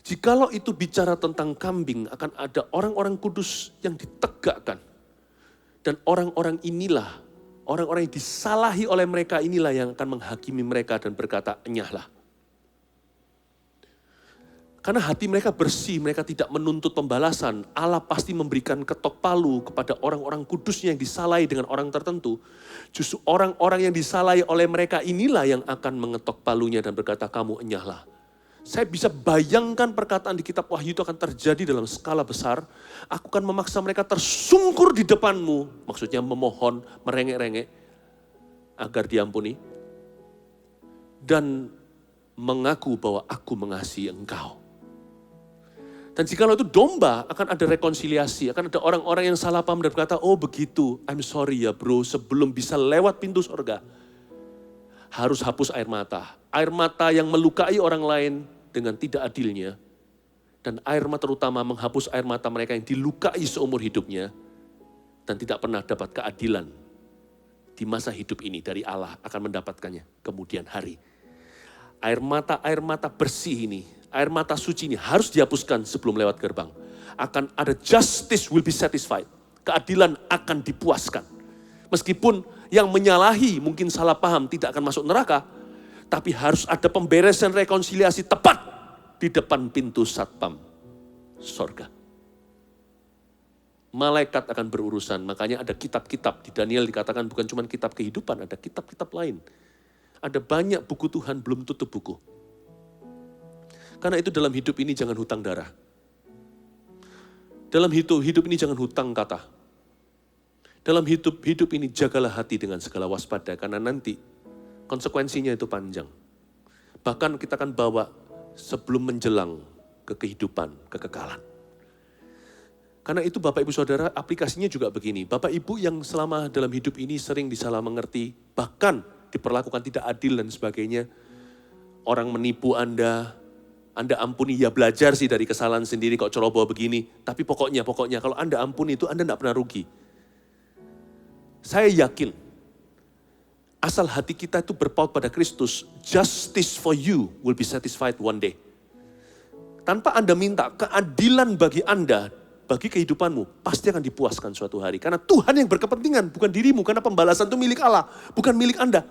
Jikalau itu bicara tentang kambing, akan ada orang-orang kudus yang ditegakkan. Dan orang-orang inilah, orang-orang yang disalahi oleh mereka inilah yang akan menghakimi mereka dan berkata, enyahlah. Karena hati mereka bersih, mereka tidak menuntut pembalasan. Allah pasti memberikan ketok palu kepada orang-orang kudusnya yang disalahi dengan orang tertentu. Justru orang-orang yang disalahi oleh mereka inilah yang akan mengetok palunya dan berkata, kamu enyahlah. Saya bisa bayangkan perkataan di kitab Wahyu itu akan terjadi dalam skala besar. Aku akan memaksa mereka tersungkur di depanmu. Maksudnya memohon, merengek-rengek agar diampuni. Dan mengaku bahwa aku mengasihi engkau. Dan jikalau itu domba, akan ada rekonsiliasi, akan ada orang-orang yang salah paham dan berkata, oh begitu, I'm sorry ya bro, sebelum bisa lewat pintu surga, harus hapus air mata. Air mata yang melukai orang lain dengan tidak adilnya, dan air mata terutama menghapus air mata mereka yang dilukai seumur hidupnya, dan tidak pernah dapat keadilan di masa hidup ini dari Allah akan mendapatkannya kemudian hari. Air mata bersih ini, air mata suci ini harus dihapuskan sebelum lewat gerbang. Akan ada justice will be satisfied. Keadilan akan dipuaskan. Meskipun yang menyalahi mungkin salah paham tidak akan masuk neraka, tapi harus ada pemberesan rekonsiliasi tepat di depan pintu satpam sorga. Malaikat akan berurusan, makanya ada kitab-kitab. Di Daniel dikatakan bukan cuma kitab kehidupan, ada kitab-kitab lain. Ada banyak buku Tuhan belum tutup buku. Karena itu dalam hidup ini jangan hutang darah. Dalam hidup ini jangan hutang kata. Dalam hidup ini jagalah hati dengan segala waspada, karena nanti konsekuensinya itu panjang. Bahkan kita akan bawa sebelum menjelang ke kehidupan, kekekalan. Karena itu Bapak Ibu Saudara, aplikasinya juga begini. Bapak Ibu yang selama dalam hidup ini sering disalah mengerti, bahkan diperlakukan tidak adil dan sebagainya. Orang menipu Anda ampuni, ya belajar sih dari kesalahan sendiri kok ceroboh begini. Tapi pokoknya kalau Anda ampuni itu Anda tidak pernah rugi. Saya yakin, asal hati kita itu berpaut pada Kristus, justice for you will be satisfied one day. Tanpa Anda minta, keadilan bagi Anda, bagi kehidupanmu, pasti akan dipuaskan suatu hari. Karena Tuhan yang berkepentingan, bukan dirimu. Karena pembalasan itu milik Allah, bukan milik Anda.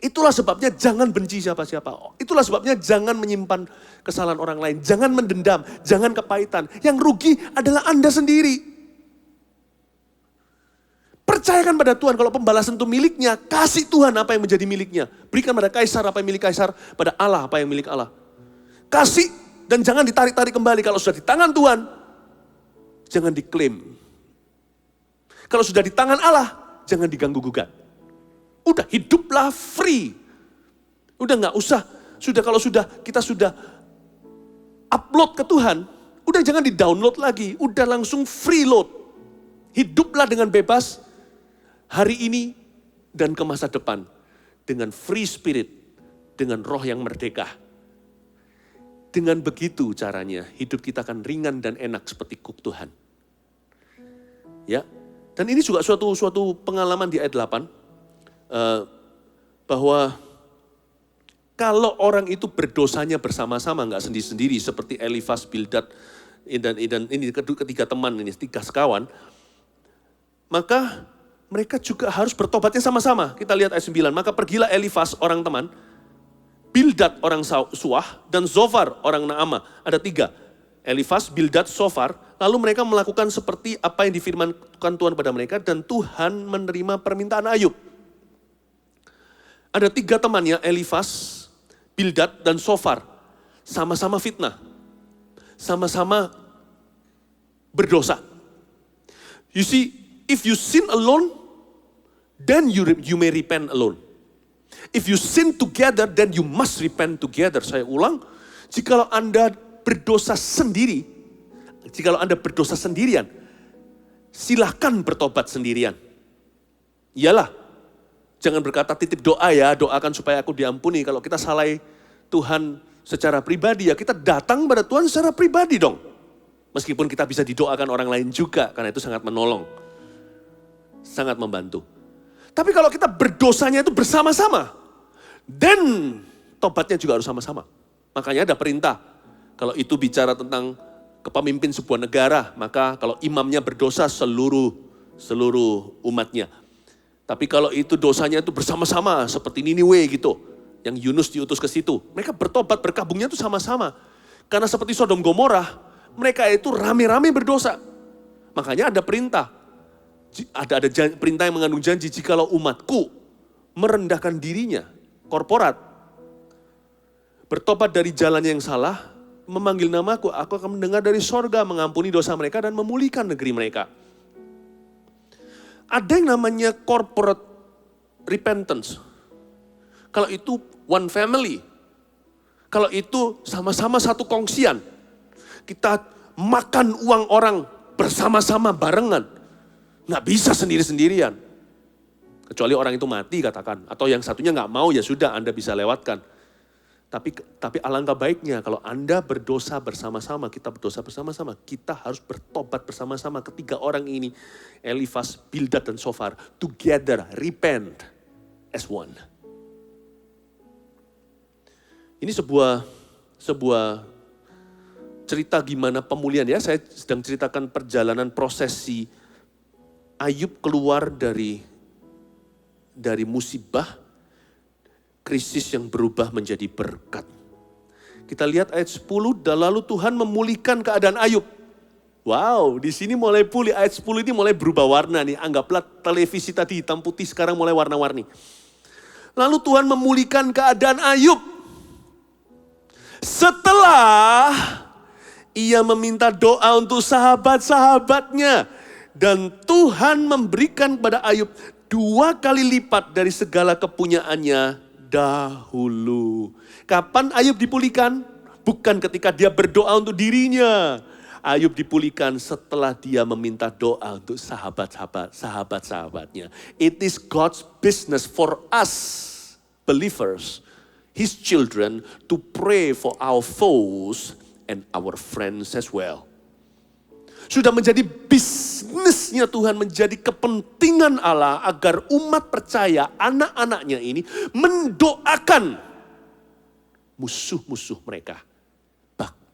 Itulah sebabnya jangan benci siapa-siapa. Itulah sebabnya jangan menyimpan kesalahan orang lain. Jangan mendendam, jangan kepahitan. Yang rugi adalah Anda sendiri. Percayakan pada Tuhan, kalau pembalasan itu miliknya, kasih Tuhan apa yang menjadi miliknya. Berikan pada Kaisar apa yang milik Kaisar, pada Allah apa yang milik Allah. Kasih dan jangan ditarik-tarik kembali. Kalau sudah di tangan Tuhan, jangan diklaim. Kalau sudah di tangan Allah, jangan diganggu-gugat. Udah hiduplah free. Udah gak usah, kalau kita sudah upload ke Tuhan, udah jangan di-download lagi, udah langsung free load. Hiduplah dengan bebas hari ini dan ke masa depan. Dengan free spirit, dengan roh yang merdeka. Dengan begitu caranya, hidup kita akan ringan dan enak seperti kuk Tuhan. Ya, dan ini juga suatu pengalaman di ayat 8. Bahwa kalau orang itu berdosanya bersama-sama, nggak sendiri-sendiri seperti Elifas, Bildad, dan ini ketiga teman ini, tiga sekawan, maka mereka juga harus bertobatnya sama-sama. Kita lihat ayat 9, maka pergilah Elifas orang teman, Bildad orang Suah, dan Zofar orang Naamah. Ada tiga, Elifas, Bildad, Zofar. Lalu mereka melakukan seperti apa yang difirmankan Tuhan pada mereka, dan Tuhan menerima permintaan Ayub. Ada tiga temannya, Elifas, Bildad, dan Zofar. Sama-sama fitnah. Sama-sama berdosa. You see, if you sin alone, then you may repent alone. If you sin together, then you must repent together. Saya ulang, jikalau Anda berdosa sendiri, jikalau Anda berdosa sendirian, silahkan bertobat sendirian. Iyalah. Jangan berkata titip doa ya, doakan supaya aku diampuni. Kalau kita salah Tuhan secara pribadi ya kita datang pada Tuhan secara pribadi dong. Meskipun kita bisa didoakan orang lain juga, karena itu sangat menolong. Sangat membantu. Tapi kalau kita berdosanya itu bersama-sama, dan tobatnya juga harus sama-sama. Makanya ada perintah. Kalau itu bicara tentang kepemimpin sebuah negara, maka kalau imamnya berdosa seluruh umatnya. Tapi kalau itu dosanya itu bersama-sama seperti Niniwe gitu, yang Yunus diutus ke situ, mereka bertobat berkabungnya itu sama-sama. Karena seperti Sodom Gomora, mereka itu rame-rame berdosa. Makanya ada perintah. Ada perintah yang mengandung janji, jikalau umatku merendahkan dirinya, korporat, bertobat dari jalan yang salah, memanggil namaku, aku akan mendengar dari sorga, mengampuni dosa mereka dan memulihkan negeri mereka. Ada yang namanya corporate repentance. Kalau itu one family. Kalau itu sama-sama satu kongsian. Kita makan uang orang bersama-sama barengan. Nggak bisa sendiri-sendirian. Kecuali orang itu mati katakan. Atau yang satunya nggak mau, ya sudah Anda bisa lewatkan. Tapi alangkah baiknya kalau Anda berdosa bersama-sama, kita berdosa bersama-sama. Kita harus bertobat bersama-sama. Ketiga orang ini, Elifas, Bildad, dan Sofar, together repent as one. Ini sebuah cerita gimana pemulihan ya. Saya sedang ceritakan perjalanan prosesi Ayub keluar dari musibah, krisis yang berubah menjadi berkat. Kita lihat ayat 10, dan lalu Tuhan memulihkan keadaan Ayub. Wow, di sini mulai pulih. Ayat 10 ini mulai berubah warna nih. Anggaplah televisi tadi hitam putih, sekarang mulai warna-warni. Lalu Tuhan memulihkan keadaan Ayub. Setelah ia meminta doa untuk sahabat-sahabatnya. Dan Tuhan memberikan kepada Ayub 2 kali lipat dari segala kepunyaannya dahulu. Kapan Ayub dipulihkan? Bukan ketika dia berdoa untuk dirinya. Ayub dipulihkan setelah dia meminta doa untuk sahabat-sahabatnya. It is God's business for us believers, His children, to pray for our foes and our friends as well. Sudah menjadi bisnisnya Tuhan, menjadi kepentingan Allah agar umat percaya, anak-anaknya ini mendoakan musuh-musuh mereka.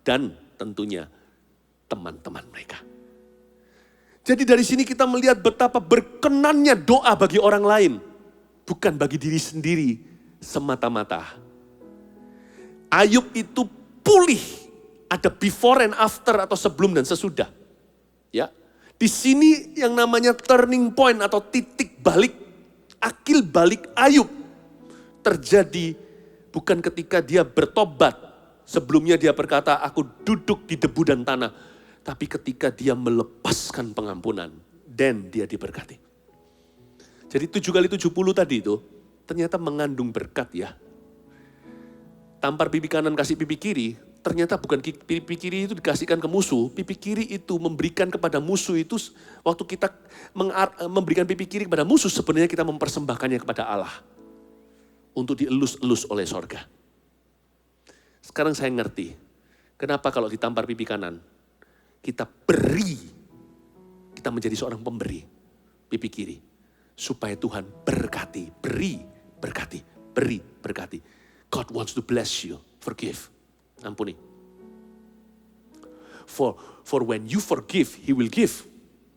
Dan tentunya teman-teman mereka. Jadi dari sini kita melihat betapa berkenannya doa bagi orang lain. Bukan bagi diri sendiri semata-mata. Ayub itu pulih. Ada before and after atau sebelum dan sesudah. Ya, di sini yang namanya turning point atau titik balik, akil balik Ayub terjadi bukan ketika dia bertobat. Sebelumnya dia berkata, aku duduk di debu dan tanah. Tapi ketika dia melepaskan pengampunan, dan dia diberkati. Jadi 7 kali 70 tadi itu ternyata mengandung berkat ya. Tampar pipi kanan kasih pipi kiri. Ternyata bukan pipi kiri itu dikasihkan ke musuh, pipi kiri itu memberikan kepada musuh itu, waktu kita memberikan pipi kiri kepada musuh, sebenarnya kita mempersembahkannya kepada Allah. Untuk dielus-elus oleh sorga. Sekarang saya ngerti, kenapa kalau ditampar pipi kanan, kita beri, kita menjadi seorang pemberi, pipi kiri. Supaya Tuhan berkati, beri, berkati, beri, berkati. God wants to bless you, forgive. Ampuni. For when you forgive, He will give.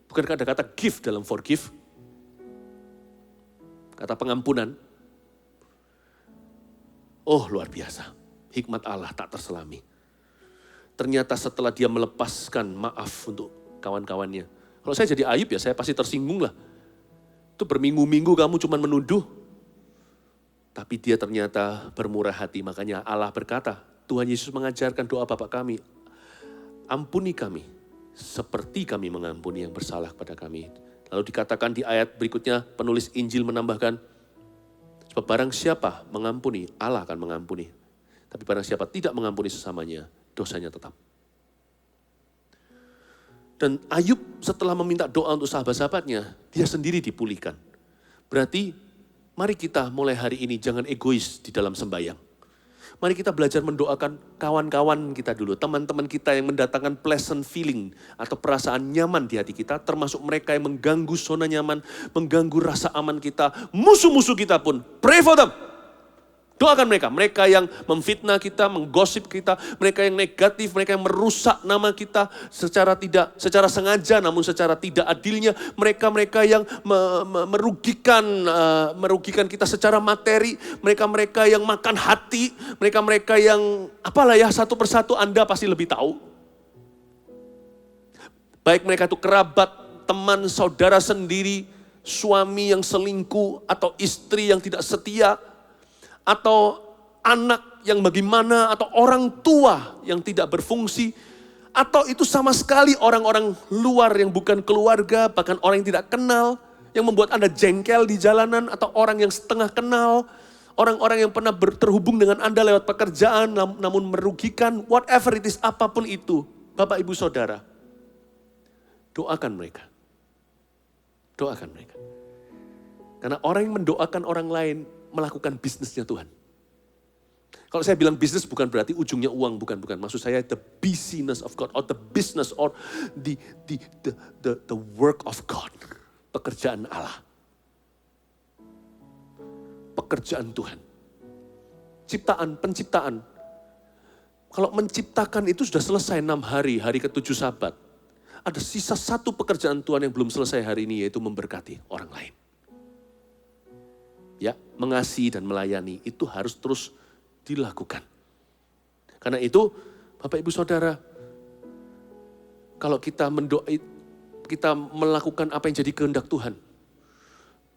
Bukankah ada kata give dalam forgive? Kata pengampunan. Oh luar biasa. Hikmat Allah tak terselami. Ternyata setelah dia melepaskan maaf untuk kawan-kawannya. Kalau saya jadi Ayub ya saya pasti tersinggung lah. Itu berminggu-minggu kamu cuma menuduh. Tapi dia ternyata bermurah hati. Makanya Allah berkata, Tuhan Yesus mengajarkan doa Bapa kami, ampuni kami seperti kami mengampuni yang bersalah kepada kami. Lalu dikatakan di ayat berikutnya, penulis Injil menambahkan, sebab barang siapa mengampuni, Allah akan mengampuni. Tapi barang siapa tidak mengampuni sesamanya, dosanya tetap. Dan Ayub setelah meminta doa untuk sahabat-sahabatnya, dia sendiri dipulihkan. Berarti mari kita mulai hari ini jangan egois di dalam sembahyang. Mari kita belajar mendoakan kawan-kawan kita dulu, teman-teman kita yang mendatangkan pleasant feeling atau perasaan nyaman di hati kita, termasuk mereka yang mengganggu zona nyaman, mengganggu rasa aman kita, musuh-musuh kita pun, pray for them. Doakan mereka yang memfitnah kita, menggosip kita, mereka yang negatif, mereka yang merusak nama kita secara sengaja namun secara tidak adilnya, mereka yang merugikan kita secara materi, mereka yang makan hati, mereka yang apalah ya, satu persatu Anda pasti lebih tahu. Baik mereka itu kerabat, teman, saudara sendiri, suami yang selingkuh atau istri yang tidak setia, atau anak yang bagaimana, atau orang tua yang tidak berfungsi, atau itu sama sekali orang-orang luar yang bukan keluarga, bahkan orang yang tidak kenal, yang membuat Anda jengkel di jalanan, atau orang yang setengah kenal, Orang-orang yang pernah terhubung dengan Anda lewat pekerjaan namun merugikan, whatever it is, apapun itu. Bapak, Ibu, Saudara, doakan mereka. Doakan mereka. Karena orang yang mendoakan orang lain melakukan bisnisnya Tuhan. Kalau saya bilang bisnis bukan berarti ujungnya uang, bukan. Maksud saya the business of God, or the business, or the work of God. Pekerjaan Allah. Pekerjaan Tuhan. Penciptaan. Kalau menciptakan itu sudah selesai 6 hari, hari ke-7 Sabat. Ada sisa satu pekerjaan Tuhan yang belum selesai hari ini, yaitu memberkati orang lain. Ya, mengasihi dan melayani itu harus terus dilakukan. Karena itu, Bapak Ibu Saudara, kalau kita melakukan apa yang jadi kehendak Tuhan,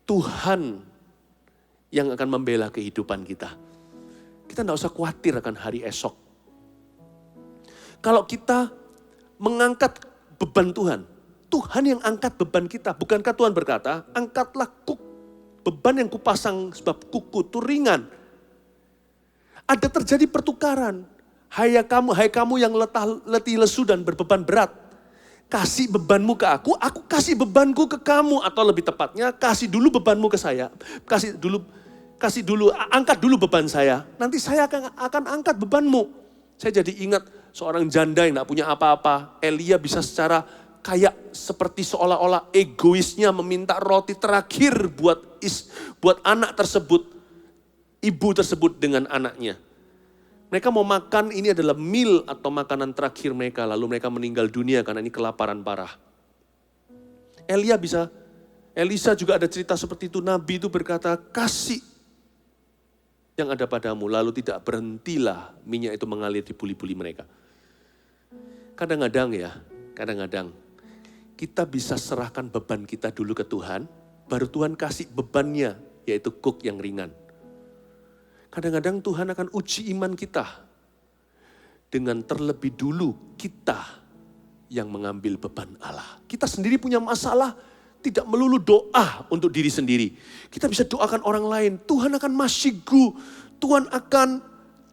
Tuhan yang akan membela kehidupan kita. Kita tidak usah khawatir akan hari esok. Kalau kita mengangkat beban Tuhan, Tuhan yang angkat beban kita. Bukankah Tuhan berkata, angkatlah beban yang kupasang sebab kuku itu ringan. Ada terjadi pertukaran. Hai kamu yang letih lesu dan berbeban berat. Kasih bebanmu ke aku kasih bebanku ke kamu. Atau lebih tepatnya, kasih dulu bebanmu ke saya. Angkat dulu beban saya. Nanti saya akan angkat bebanmu. Saya jadi ingat seorang janda yang tidak punya apa-apa. Elia bisa secara kayak seperti seolah-olah egoisnya meminta roti terakhir buat anak tersebut. Ibu tersebut dengan anaknya. Mereka mau makan, ini adalah meal atau makanan terakhir mereka. Lalu mereka meninggal dunia karena ini kelaparan parah. Elisa juga ada cerita seperti itu. Nabi itu berkata, kasih yang ada padamu. Lalu tidak berhentilah minyak itu mengalir di buli-buli mereka. Kadang-kadang kita bisa serahkan beban kita dulu ke Tuhan. Baru Tuhan kasih bebannya, yaitu kuk yang ringan. Kadang-kadang Tuhan akan uji iman kita. Dengan terlebih dulu kita yang mengambil beban Allah. Kita sendiri punya masalah, tidak melulu doa untuk diri sendiri. Kita bisa doakan orang lain. Tuhan akan masyigu, Tuhan akan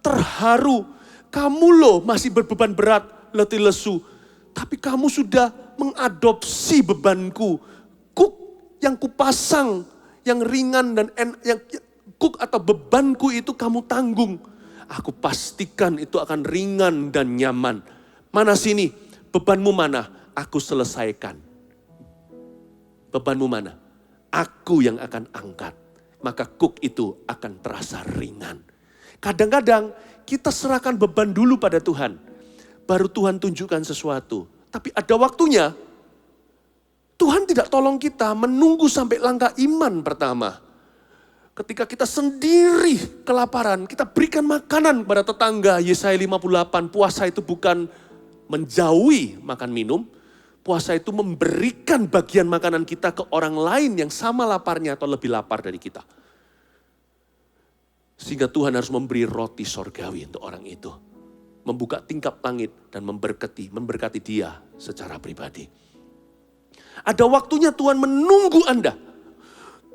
terharu. Kamu loh masih berbeban berat, letih lesu. Tapi kamu sudah mengadopsi bebanku. Kuk yang kupasang, yang ringan dan kuk atau bebanku itu kamu tanggung. Aku pastikan itu akan ringan dan nyaman. Mana sini? Bebanmu mana? Aku selesaikan. Bebanmu mana? Aku yang akan angkat. Maka kuk itu akan terasa ringan. Kadang-kadang kita serahkan beban dulu pada Tuhan. Baru Tuhan tunjukkan sesuatu. Tapi ada waktunya. Tuhan tidak tolong kita menunggu sampai langkah iman pertama. Ketika kita sendiri kelaparan, kita berikan makanan kepada tetangga. Yesaya 58, puasa itu bukan menjauhi makan minum. Puasa itu memberikan bagian makanan kita ke orang lain yang sama laparnya atau lebih lapar dari kita. Sehingga Tuhan harus memberi roti sorgawi untuk orang itu. Membuka tingkap langit dan memberkati dia secara pribadi. Ada waktunya Tuhan menunggu Anda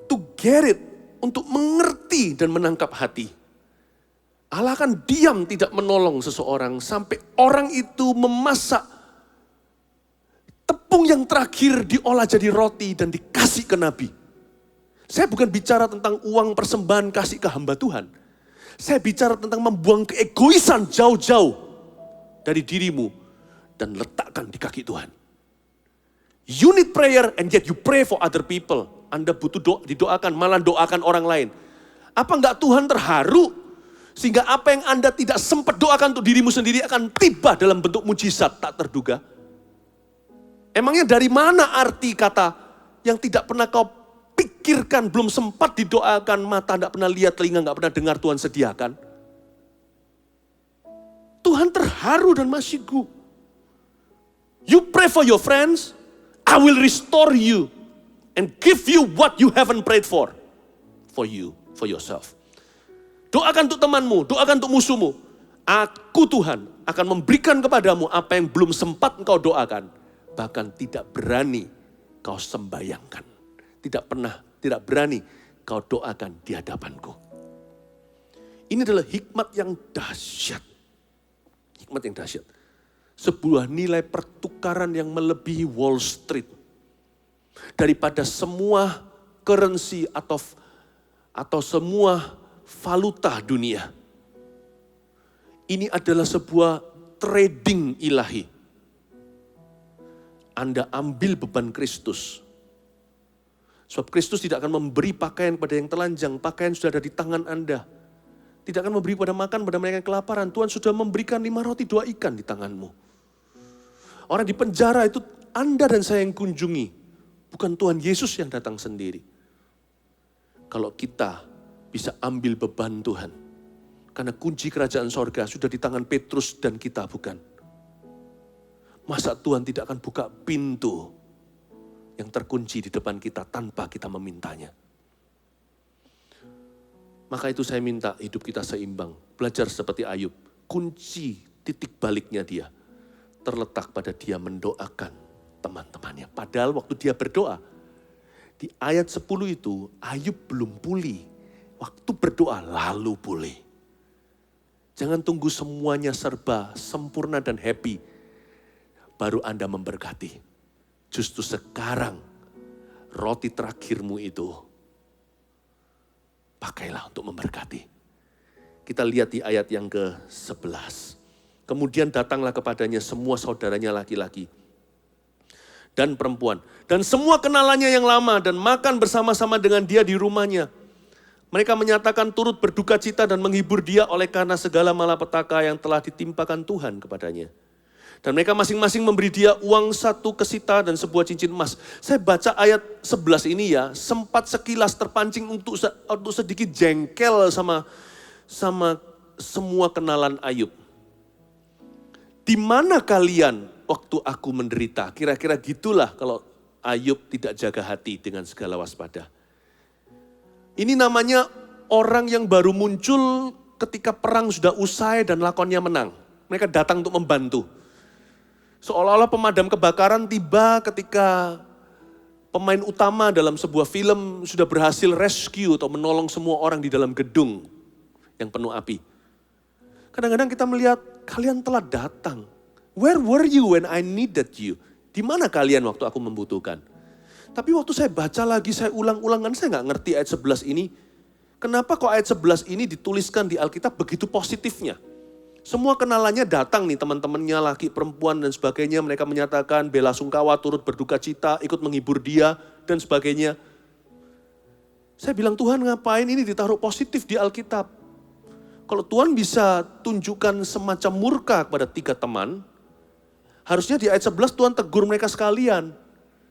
to get it. Untuk mengerti dan menangkap hati. Allah akan diam tidak menolong seseorang sampai orang itu memasak tepung yang terakhir diolah jadi roti dan dikasih ke Nabi. Saya bukan bicara tentang uang persembahan kasih ke hamba Tuhan. Saya bicara tentang membuang keegoisan jauh-jauh dari dirimu dan letakkan di kaki Tuhan. You need prayer and yet you pray for other people. Anda butuh didoakan, malah doakan orang lain. Apa enggak Tuhan terharu? Sehingga apa yang Anda tidak sempat doakan untuk dirimu sendiri akan tiba dalam bentuk mujizat tak terduga. Emangnya dari mana arti kata yang tidak pernah kau pikirkan, belum sempat didoakan, mata tidak pernah lihat, telinga tidak pernah dengar Tuhan sediakan? Tuhan terharu dan masyigu. You pray for your friends, I will restore you. And give you what you haven't prayed for you, for yourself. Doakan untuk temanmu, doakan untuk musuhmu. Aku Tuhan akan memberikan kepadamu apa yang belum sempat engkau doakan. Bahkan tidak berani kau sembayangkan. Tidak berani kau doakan di hadapanku. Ini adalah hikmat yang dahsyat. Hikmat yang dahsyat. Sebuah nilai pertukaran yang melebihi Wall Street. Daripada semua currency atau semua valuta dunia. Ini adalah sebuah trading ilahi. Anda ambil beban Kristus. Sebab Kristus tidak akan memberi pakaian pada yang telanjang. Pakaian sudah ada di tangan Anda. Tidak akan memberi pada makan pada mereka yang kelaparan. Tuhan sudah memberikan 5 roti 2 ikan di tanganmu. Orang di penjara itu Anda dan saya yang kunjungi. Bukan Tuhan Yesus yang datang sendiri. Kalau kita bisa ambil beban Tuhan. Karena kunci kerajaan sorga sudah di tangan Petrus dan kita bukan. Masa Tuhan tidak akan buka pintu yang terkunci di depan kita tanpa kita memintanya. Maka itu saya minta hidup kita seimbang. Belajar seperti Ayub. Kunci titik baliknya dia terletak pada dia mendoakan teman-temannya. Padahal waktu dia berdoa, di ayat 10 itu Ayub belum pulih. Waktu berdoa lalu pulih. Jangan tunggu semuanya serba sempurna dan happy. Baru Anda memberkati. Justru sekarang roti terakhirmu itu pakailah untuk memberkati. Kita lihat di ayat yang ke-11. Kemudian datanglah kepadanya semua saudaranya laki-laki dan perempuan. Dan semua kenalannya yang lama dan makan bersama-sama dengan dia di rumahnya. Mereka menyatakan turut berduka cita dan menghibur dia oleh karena segala malapetaka yang telah ditimpakan Tuhan kepadanya. Dan mereka masing-masing memberi dia uang 1 kesita dan sebuah cincin emas. Saya baca ayat 11 ini ya, sempat sekilas terpancing untuk sedikit jengkel sama semua kenalan Ayub. Di mana kalian waktu aku menderita? Kira-kira gitulah kalau Ayub tidak jaga hati dengan segala waspada. Ini namanya orang yang baru muncul ketika perang sudah usai dan lakonnya menang. Mereka datang untuk membantu. Seolah-olah pemadam kebakaran tiba ketika pemain utama dalam sebuah film sudah berhasil rescue atau menolong semua orang di dalam gedung yang penuh api. Kadang-kadang kita melihat kalian telah datang. Where were you when I needed you? Di mana kalian waktu aku membutuhkan? Tapi waktu saya baca lagi, saya ulang-ulang, kan saya nggak ngerti ayat 11 ini. Kenapa kok ayat 11 ini dituliskan di Alkitab begitu positifnya? Semua kenalannya datang nih, teman-temannya, laki, perempuan dan sebagainya. Mereka menyatakan bela sungkawa, turut berduka cita, ikut menghibur dia dan sebagainya. Saya bilang, Tuhan ngapain ini ditaruh positif di Alkitab? Kalau Tuhan bisa tunjukkan semacam murka kepada 3 teman, harusnya di ayat 11 Tuhan tegur mereka sekalian.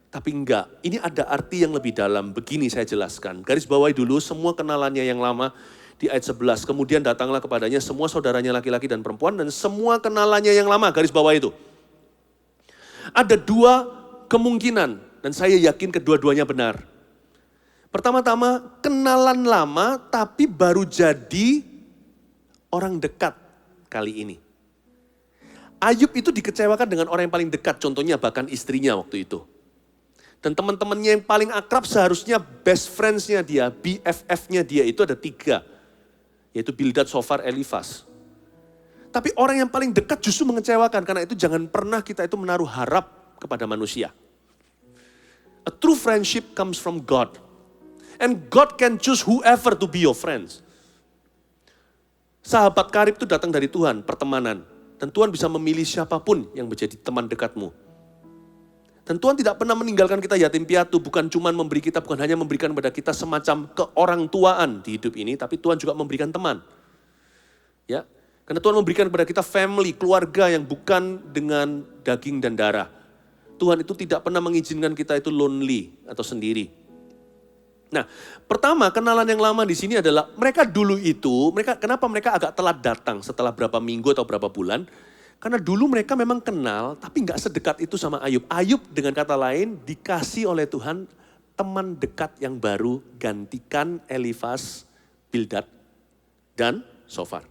Tapi enggak, ini ada arti yang lebih dalam. Begini saya jelaskan. Garis bawahi dulu semua kenalannya yang lama di ayat 11. Kemudian datanglah kepadanya semua saudaranya laki-laki dan perempuan dan semua kenalannya yang lama. Garis bawah itu. Ada 2 kemungkinan dan saya yakin kedua-duanya benar. Pertama-tama kenalan lama tapi baru jadi orang dekat kali ini. Ayub itu dikecewakan dengan orang yang paling dekat, contohnya bahkan istrinya waktu itu. Dan teman-temannya yang paling akrab seharusnya best friends-nya dia, BFF-nya dia itu ada 3. Yaitu Bildad, Sofar, Elifas. Tapi orang yang paling dekat justru mengecewakan, karena itu jangan pernah kita itu menaruh harap kepada manusia. A true friendship comes from God. And God can choose whoever to be your friends. Sahabat karib itu datang dari Tuhan, pertemanan. Dan Tuhan bisa memilih siapapun yang menjadi teman dekatmu. Dan Tuhan tidak pernah meninggalkan kita yatim piatu, bukan cuma memberi kita, bukan hanya memberikan kepada kita semacam keorangtuaan di hidup ini, tapi Tuhan juga memberikan teman. Ya, karena Tuhan memberikan kepada kita family, keluarga yang bukan dengan daging dan darah. Tuhan itu tidak pernah mengizinkan kita itu lonely atau sendiri. Nah, pertama kenalan yang lama di sini adalah mereka dulu itu, kenapa mereka agak telat datang setelah berapa minggu atau berapa bulan? Karena dulu mereka memang kenal, tapi nggak sedekat itu sama Ayub. Ayub dengan kata lain dikasih oleh Tuhan teman dekat yang baru gantikan Elifas, Bildad, dan Sofar.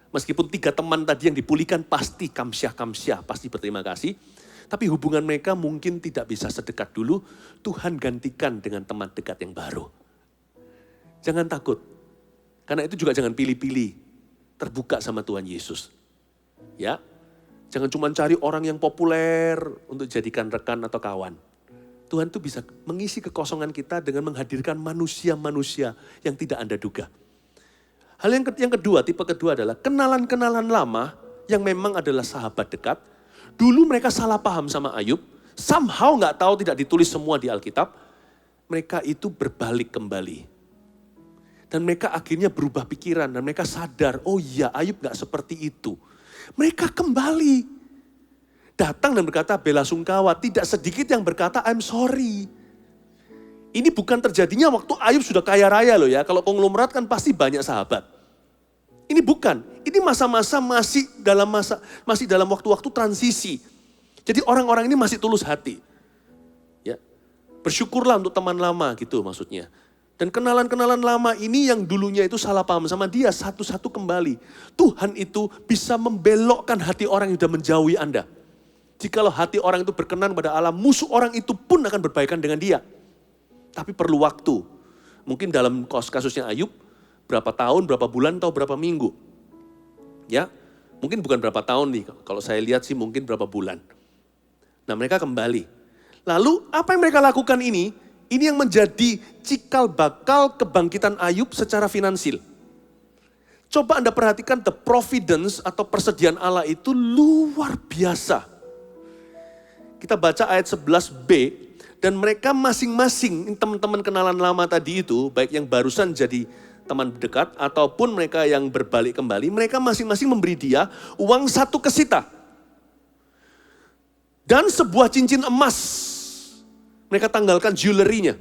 Meskipun 3 teman tadi yang dipulihkan pasti kamsyah, pasti berterima kasih. Tapi hubungan mereka mungkin tidak bisa sedekat dulu, Tuhan gantikan dengan teman dekat yang baru. Jangan takut. Karena itu juga jangan pilih-pilih, terbuka sama Tuhan Yesus. Ya, jangan cuma cari orang yang populer untuk jadikan rekan atau kawan. Tuhan tuh bisa mengisi kekosongan kita dengan menghadirkan manusia-manusia yang tidak Anda duga. Hal yang kedua, tipe kedua adalah kenalan-kenalan lama yang memang adalah sahabat dekat. Dulu mereka salah paham sama Ayub, somehow nggak tahu, tidak ditulis semua di Alkitab. Mereka itu berbalik kembali. Dan mereka akhirnya berubah pikiran dan mereka sadar, oh iya Ayub gak seperti itu. Mereka kembali. Datang dan berkata bela sungkawa, tidak sedikit yang berkata I'm sorry. Ini bukan terjadinya waktu Ayub sudah kaya raya loh ya. Kalau konglomerat kan pasti banyak sahabat. Ini bukan, ini masa-masa masih dalam waktu-waktu transisi. Jadi orang-orang ini masih tulus hati. Ya, bersyukurlah untuk teman lama gitu maksudnya. Dan kenalan-kenalan lama ini yang dulunya itu salah paham sama dia, satu-satu kembali. Tuhan itu bisa membelokkan hati orang yang sudah menjauhi Anda. Jikalau hati orang itu berkenan pada Allah, musuh orang itu pun akan berbaikan dengan dia. Tapi perlu waktu. Mungkin dalam kasusnya Ayub, berapa tahun, berapa bulan, atau berapa minggu. Ya, mungkin bukan berapa tahun nih, kalau saya lihat sih mungkin berapa bulan. Nah mereka kembali. Lalu apa yang mereka lakukan ini? Ini yang menjadi cikal bakal kebangkitan Ayub secara finansial. Coba Anda perhatikan the providence atau persediaan Allah itu luar biasa. Kita baca ayat 11b, dan mereka masing-masing, teman-teman kenalan lama tadi itu, baik yang barusan jadi teman dekat ataupun mereka yang berbalik kembali, mereka masing-masing memberi dia uang 1 kesita. Dan sebuah cincin emas. Mereka tanggalkan jewelry-nya.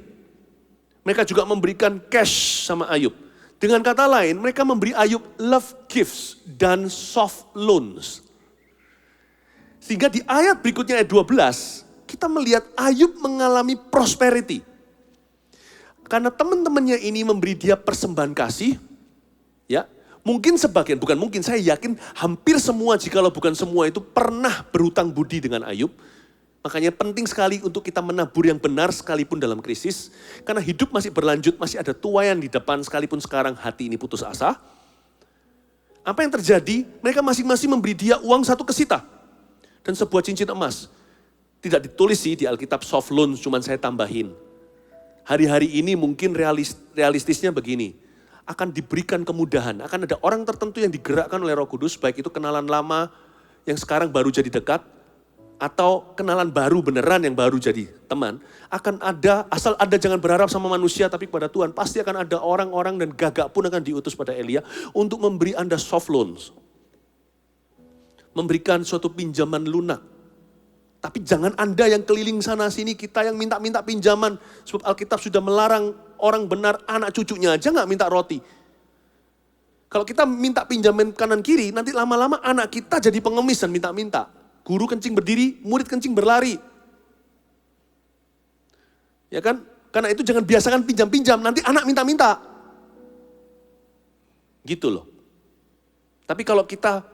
Mereka juga memberikan cash sama Ayub. Dengan kata lain, mereka memberi Ayub love gifts dan soft loans. Sehingga di ayat berikutnya ayat 12, kita melihat Ayub mengalami prosperity. Karena teman-temannya ini memberi dia persembahan kasih, ya, mungkin sebagian, bukan mungkin, saya yakin hampir semua, jikalau bukan semua itu pernah berhutang budi dengan Ayub. Makanya penting sekali untuk kita menabur yang benar sekalipun dalam krisis. Karena hidup masih berlanjut, masih ada tuaian di depan sekalipun sekarang hati ini putus asa. Apa yang terjadi? Mereka masing-masing memberi dia uang 1 kesita. Dan sebuah cincin emas. Tidak ditulis sih di Alkitab soft loan, cuman saya tambahin. Hari-hari ini mungkin realistisnya begini. Akan diberikan kemudahan, akan ada orang tertentu yang digerakkan oleh Roh Kudus, baik itu kenalan lama yang sekarang baru jadi dekat, atau kenalan baru beneran yang baru jadi teman, akan ada, asal Anda jangan berharap sama manusia tapi kepada Tuhan, pasti akan ada orang-orang dan gagak pun akan diutus pada Elia untuk memberi Anda soft loans. Memberikan suatu pinjaman lunak. Tapi jangan Anda yang keliling sana sini, kita yang minta-minta pinjaman. Sebab Alkitab sudah melarang orang benar, anak cucunya aja gak minta roti. Kalau kita minta pinjaman kanan kiri, nanti lama-lama anak kita jadi pengemis dan minta-minta. Guru kencing berdiri, murid kencing berlari. Ya kan? Karena itu jangan biasakan pinjam-pinjam, nanti anak minta-minta. Gitu loh. Tapi kalau kita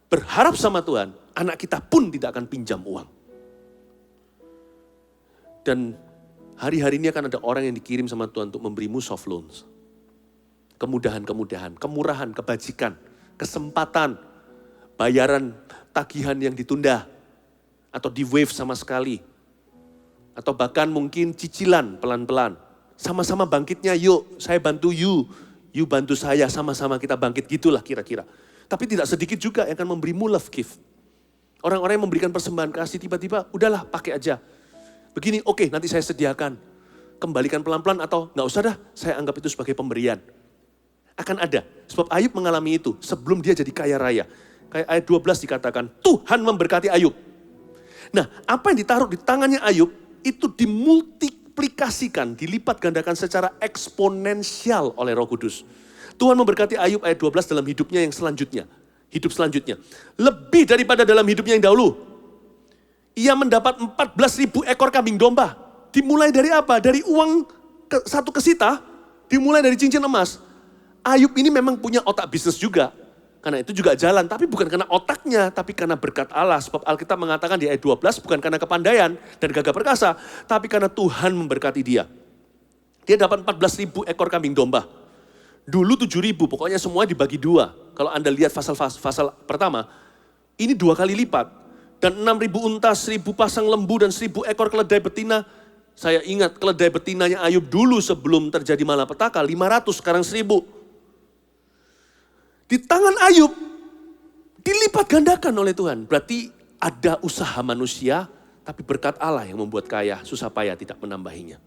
berharap sama Tuhan, anak kita pun tidak akan pinjam uang. Dan hari-hari ini akan ada orang yang dikirim sama Tuhan untuk memberimu soft loans. Kemudahan-kemudahan, kemurahan, kebajikan, kesempatan, bayaran tagihan yang ditunda, atau di waive sama sekali, atau bahkan mungkin cicilan pelan-pelan. Sama-sama bangkitnya, yuk saya bantu you bantu saya, sama-sama kita bangkit, gitulah kira-kira. Tapi tidak sedikit juga yang akan memberimu love gift. Orang-orang yang memberikan persembahan kasih tiba-tiba, udahlah pakai aja. Begini, oke, nanti saya sediakan. Kembalikan pelan-pelan atau nggak usah dah, saya anggap itu sebagai pemberian. Akan ada, sebab Ayub mengalami itu sebelum dia jadi kaya raya. Kayak ayat 12 dikatakan, Tuhan memberkati Ayub. Nah, apa yang ditaruh di tangannya Ayub, itu dimultiplikasikan, dilipat gandakan secara eksponensial oleh Roh Kudus. Tuhan memberkati Ayub ayat 12 dalam hidupnya yang selanjutnya. Hidup selanjutnya. Lebih daripada dalam hidupnya yang dahulu. Ia mendapat 14.000 ekor kambing domba. Dimulai dari apa? Dari uang 1 kesita, dimulai dari cincin emas. Ayub ini memang punya otak bisnis juga. Karena itu juga jalan, tapi bukan karena otaknya, tapi karena berkat Allah. Sebab Alkitab mengatakan di ayat 12, bukan karena kepandaian dan gagah perkasa, tapi karena Tuhan memberkati dia. Dia dapat 14.000 ekor kambing domba. Dulu 7.000, pokoknya semua dibagi 2. Kalau Anda lihat pasal pertama, ini 2 kali lipat. Dan 6.000 unta, 1.000 pasang lembu, dan 1.000 ekor keledai betina. Saya ingat keledai betinanya Ayub dulu sebelum terjadi malapetaka, 500, sekarang 1.000. Di tangan Ayub, dilipat gandakan oleh Tuhan. Berarti ada usaha manusia, tapi berkat Allah yang membuat kaya, susah payah tidak menambahinya.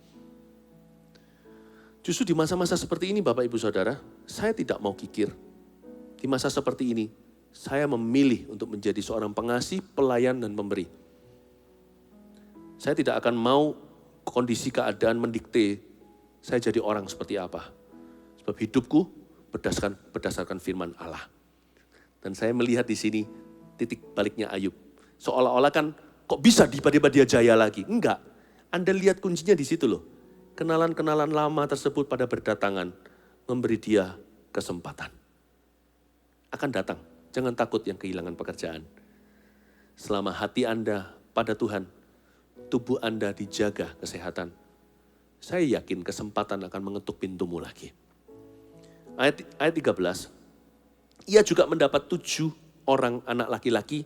Justru di masa-masa seperti ini Bapak Ibu Saudara, saya tidak mau kikir. Di masa seperti ini, saya memilih untuk menjadi seorang pengasih, pelayan, dan pemberi. Saya tidak akan mau kondisi keadaan mendikte saya jadi orang seperti apa. Sebab hidupku berdasarkan firman Allah. Dan saya melihat di sini titik baliknya Ayub. Seolah-olah kan kok bisa tiba-tiba dia jaya lagi. Enggak, Anda lihat kuncinya di situ loh. Kenalan-kenalan lama tersebut pada berdatangan, memberi dia kesempatan. Akan datang, jangan takut yang kehilangan pekerjaan. Selama hati Anda pada Tuhan, tubuh Anda dijaga kesehatan, saya yakin kesempatan akan mengetuk pintumu lagi. Ayat 13, ia juga mendapat 7 orang anak laki-laki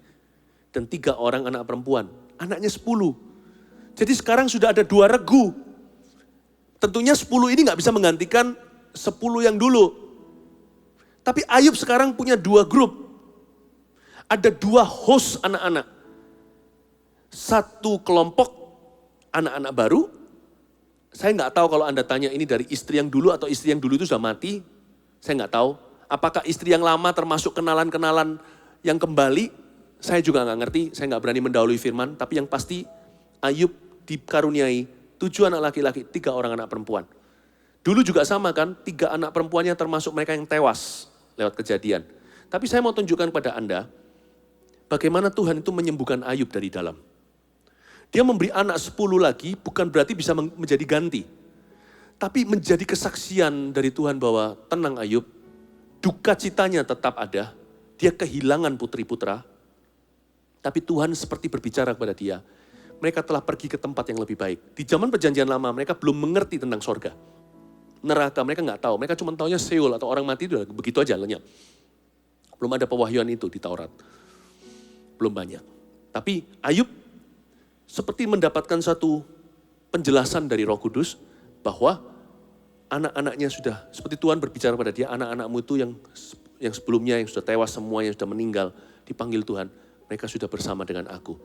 dan 3 orang anak perempuan. Anaknya 10. Jadi sekarang sudah ada 2 regu. Tentunya 10 ini gak bisa menggantikan 10 yang dulu. Tapi Ayub sekarang punya 2 grup. Ada 2 host anak-anak. 1 kelompok anak-anak baru. Saya gak tahu kalau Anda tanya ini dari istri yang dulu atau istri yang dulu itu sudah mati. Saya gak tahu. Apakah istri yang lama termasuk kenalan-kenalan yang kembali? Saya juga gak ngerti. Saya gak berani mendahului firman. Tapi yang pasti Ayub dikaruniai 7 anak laki-laki, 3 orang anak perempuan. Dulu juga sama kan, 3 anak perempuannya termasuk mereka yang tewas lewat kejadian. Tapi saya mau tunjukkan kepada Anda, bagaimana Tuhan itu menyembuhkan Ayub dari dalam. Dia memberi anak 10 lagi, bukan berarti bisa menjadi ganti. Tapi menjadi kesaksian dari Tuhan bahwa tenang Ayub, duka citanya tetap ada. Dia kehilangan putri-putra, tapi Tuhan seperti berbicara kepada dia. Mereka telah pergi ke tempat yang lebih baik. Di zaman perjanjian lama mereka belum mengerti tentang sorga. Neraka mereka nggak tahu. Mereka cuma taunya Seol atau orang mati itu begitu aja lenyap. Belum ada pewahyuan itu di Taurat. Belum banyak. Tapi Ayub seperti mendapatkan satu penjelasan dari Roh Kudus bahwa anak-anaknya sudah, seperti Tuhan berbicara pada dia, anak-anakmu itu yang sebelumnya yang sudah tewas semua, yang sudah meninggal, dipanggil Tuhan. Mereka sudah bersama dengan aku.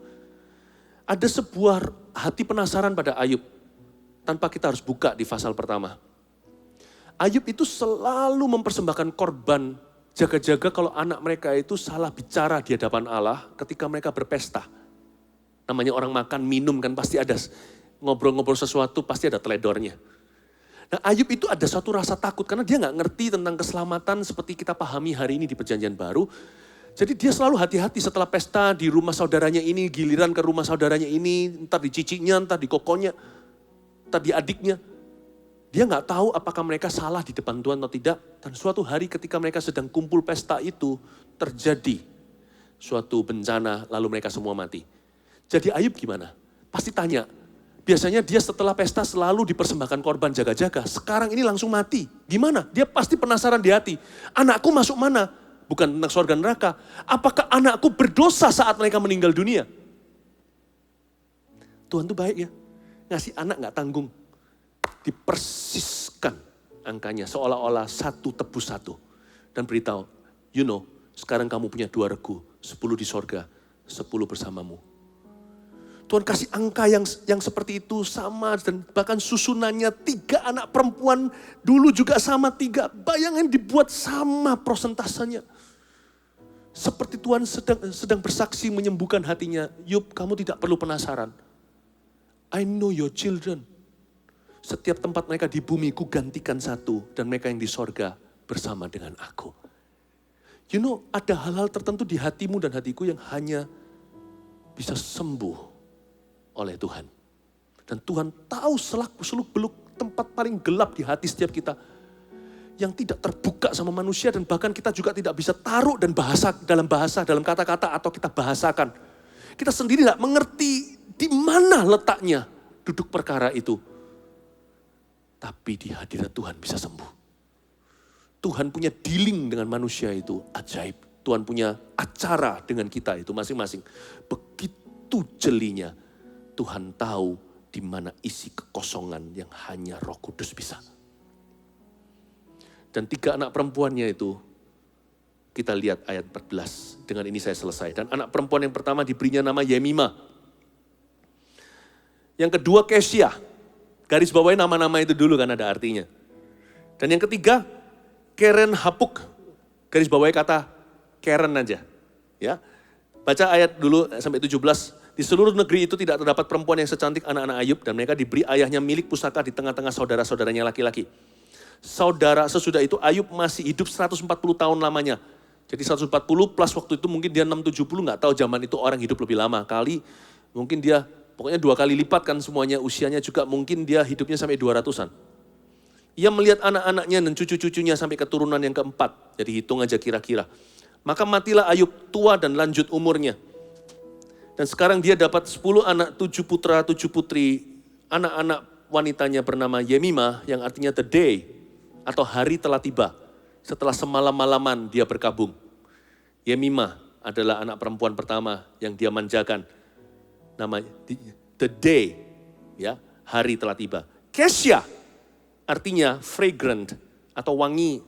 Ada sebuah hati penasaran pada Ayub, tanpa kita harus buka di pasal pertama. Ayub itu selalu mempersembahkan korban, jaga-jaga kalau anak mereka itu salah bicara di hadapan Allah ketika mereka berpesta. Namanya orang makan, minum kan pasti ada ngobrol-ngobrol sesuatu, pasti ada teledornya. Nah Ayub itu ada suatu rasa takut karena dia gak ngerti tentang keselamatan seperti kita pahami hari ini di Perjanjian Baru. Jadi dia selalu hati-hati setelah pesta di rumah saudaranya ini, giliran ke rumah saudaranya ini, entar di cicinya, entar di kokonya, entar di adiknya. Dia gak tahu apakah mereka salah di depan Tuhan atau tidak. Dan suatu hari ketika mereka sedang kumpul pesta itu, terjadi suatu bencana lalu mereka semua mati. Jadi Ayub gimana? Pasti tanya. Biasanya dia setelah pesta selalu dipersembahkan korban jaga-jaga. Sekarang ini langsung mati. Gimana? Dia pasti penasaran di hati. Anakku masuk mana? Bukan tentang surga neraka. Apakah anakku berdosa saat mereka meninggal dunia? Tuhan tuh baik ya. Ngasih anak gak tanggung. Dipersiskan angkanya. Seolah-olah 1 tebus 1. Dan beritahu, sekarang kamu punya 2 regu. 10 di sorga, 10 bersamamu. Tuhan kasih angka yang seperti itu sama. Dan bahkan susunannya 3 anak perempuan dulu juga sama 3. Bayangin dibuat sama prosentasenya. Seperti Tuhan sedang bersaksi menyembuhkan hatinya. Yub, kamu tidak perlu penasaran. I know your children. Setiap tempat mereka di bumi, ku gantikan 1. Dan mereka yang di sorga bersama dengan aku. Ada hal-hal tertentu di hatimu dan hatiku yang hanya bisa sembuh oleh Tuhan. Dan Tuhan tahu seluk-beluk tempat paling gelap di hati setiap kita. Yang tidak terbuka sama manusia dan bahkan kita juga tidak bisa taruh dan dalam kata-kata atau kita bahasakan. Kita sendiri tidak mengerti di mana letaknya duduk perkara itu. Tapi di hadirat Tuhan bisa sembuh. Tuhan punya dealing dengan manusia itu ajaib. Tuhan punya acara dengan kita itu masing-masing. Begitu jelinya Tuhan tahu di mana isi kekosongan yang hanya Roh Kudus bisa. Dan 3 anak perempuannya itu, kita lihat ayat 14. Dengan ini saya selesai. Dan anak perempuan yang pertama diberinya nama Yemima. Yang kedua Kesya. Garis bawahi nama-nama itu dulu kan ada artinya. Dan yang ketiga Keren Hapuk. Garis bawahi kata Keren aja. Ya. Baca ayat dulu sampai 17. Di seluruh negeri itu tidak terdapat perempuan yang secantik anak-anak Ayub. Dan mereka diberi ayahnya milik pusaka di tengah-tengah saudara-saudaranya laki-laki. Saudara sesudah itu Ayub masih hidup 140 tahun lamanya. Jadi 140 plus waktu itu mungkin dia 670, gak tahu zaman itu orang hidup lebih lama. Kali mungkin dia pokoknya 2 kali lipat kan semuanya usianya juga mungkin dia hidupnya sampai 200-an. Ia melihat anak-anaknya dan cucu-cucunya sampai keturunan yang keempat. Jadi hitung aja kira-kira. Maka matilah Ayub tua dan lanjut umurnya. Dan sekarang dia dapat 10 anak, 7 putra, 7 putri. Anak-anak wanitanya bernama Yemima yang artinya the day atau hari telah tiba. Setelah semalam-malaman dia berkabung. Yemima adalah anak perempuan pertama yang dia manjakan. Nama the day, ya, hari telah tiba. Kesya artinya fragrant atau wangi.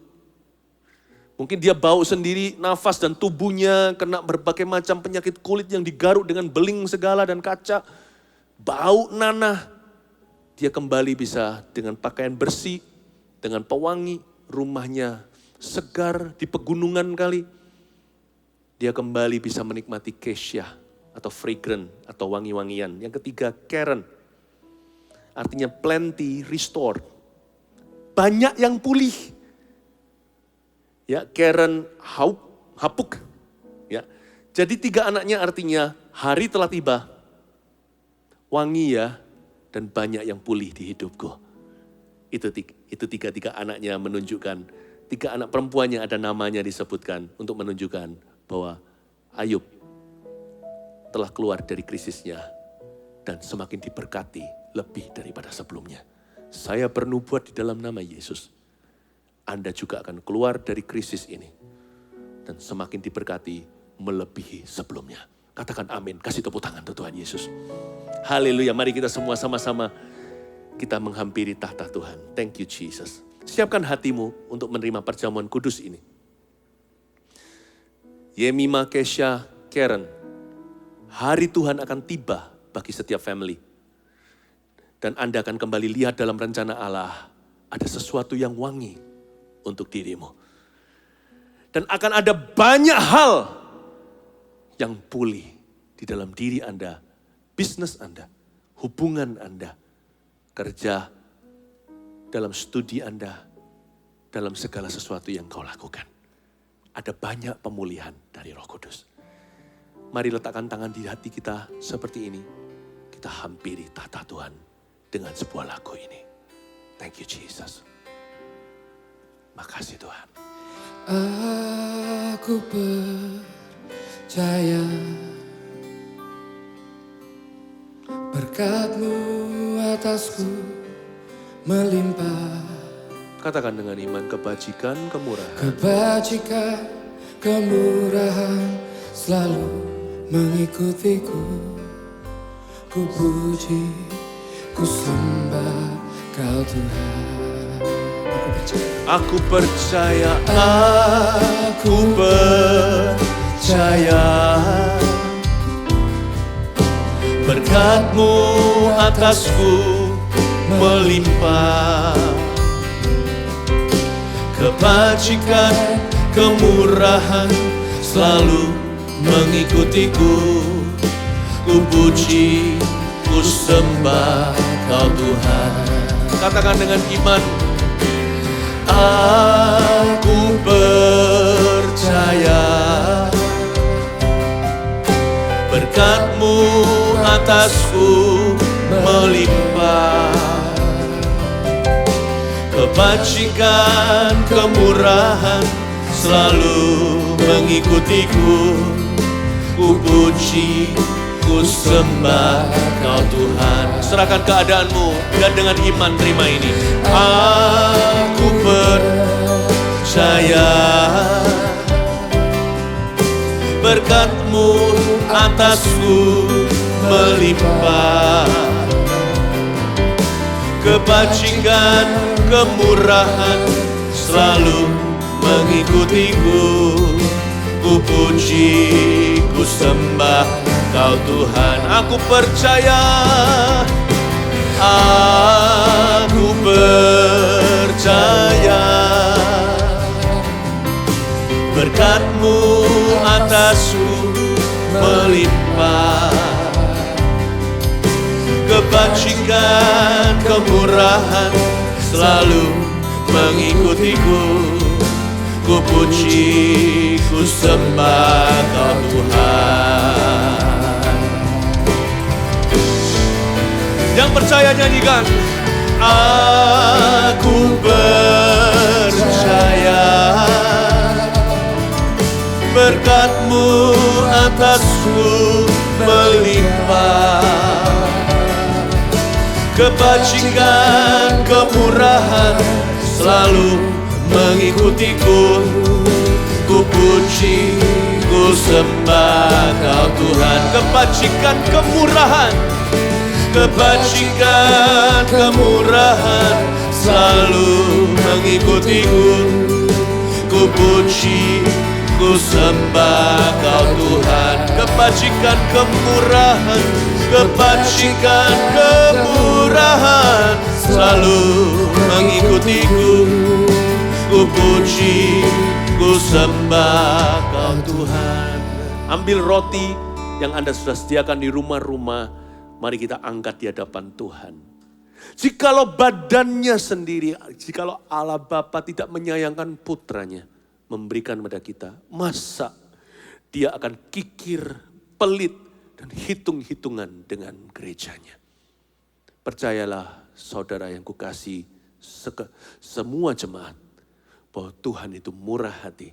Mungkin dia bau sendiri, nafas dan tubuhnya kena berbagai macam penyakit kulit yang digaruk dengan beling segala dan kaca. Bau nanah. Dia kembali bisa dengan pakaian bersih, dengan pewangi, rumahnya segar di pegunungan kali. Dia kembali bisa menikmati kesya atau fragrant atau wangi-wangian. Yang ketiga, Karen. Artinya plenty, restored. Banyak yang pulih. Ya, Karen Hapuk. Ya. Jadi 3 anaknya artinya hari telah tiba. Wangi ya dan banyak yang pulih di hidupku. Itu 3 anaknya menunjukkan 3 anak perempuannya ada namanya disebutkan untuk menunjukkan bahwa Ayub telah keluar dari krisisnya dan semakin diberkati lebih daripada sebelumnya. Saya bernubuat di dalam nama Yesus. Anda juga akan keluar dari krisis ini dan semakin diberkati melebihi sebelumnya. Katakan amin, kasih tepuk tangan untuk Tuhan Yesus. Haleluya, mari kita semua sama-sama kita menghampiri tahta Tuhan. Thank you Jesus. Siapkan hatimu untuk menerima perjamuan kudus ini. Yemima, Kesya, Karen. Hari Tuhan akan tiba bagi setiap family. Dan Anda akan kembali lihat dalam rencana Allah, ada sesuatu yang wangi untuk dirimu. Dan akan ada banyak hal yang pulih di dalam diri Anda, bisnis Anda, hubungan Anda, kerja, dalam studi Anda, dalam segala sesuatu yang kau lakukan. Ada banyak pemulihan dari Roh Kudus. Mari letakkan tangan di hati kita seperti ini. Kita hampiri tahta Tuhan dengan sebuah lagu ini. Thank you Jesus. Makasih Tuhan. Aku percaya berkat-Mu atasku melimpah. Katakan dengan iman, kebajikan, kemurahan. Kebajikan, kemurahan selalu mengikutiku. Ku puji, ku sembah Kau Tuhan. Aku percaya, aku percaya. Berkat-Mu atasku melimpah. Kebajikan, kemurahan selalu mengikutiku. Ku puji, ku sembah Kau Tuhan. Katakan dengan iman, aku percaya. Berkat-Mu atasku melimpah. Kebajikan, kemurahan selalu mengikutiku. Ku puji, ku sembah Kau Tuhan. Serahkan keadaanmu dan dengan iman terima ini. Aku percaya percaya berkat-Mu atasku melimpah, kebajikan, kemurahan selalu mengikutiku. Ku puji, ku sembah Kau Tuhan. Aku percaya, aku percaya berkat-Mu atasku melimpah, kebajikan, kemurahan selalu mengikutiku. Ku puji, ku sembah Kau Tuhan. Yang percaya nyanyikan. Aku percaya berkat-Mu atasku melimpah, kebajikan, kemurahan selalu mengikutiku. Ku puji, ku sembah Kau Tuhan. Kebajikan, kemurahan, kebajikan, kemurahan selalu mengikutiku. Ku puji, ku sembah Kau Tuhan. Kebajikan, kemurahan, kebajikan, kemurahan selalu mengikutiku. Ku puji, ku sembah Kau Tuhan. Ambil roti yang Anda sudah sediakan di rumah-rumah. Mari kita angkat di hadapan Tuhan. Jikalau badannya sendiri, jikalau Allah Bapa tidak menyayangkan putranya, memberikan kepada kita, masa Dia akan kikir, pelit, dan hitung-hitungan dengan gerejanya. Percayalah saudara yang kukasihi, semua jemaat, bahwa Tuhan itu murah hati.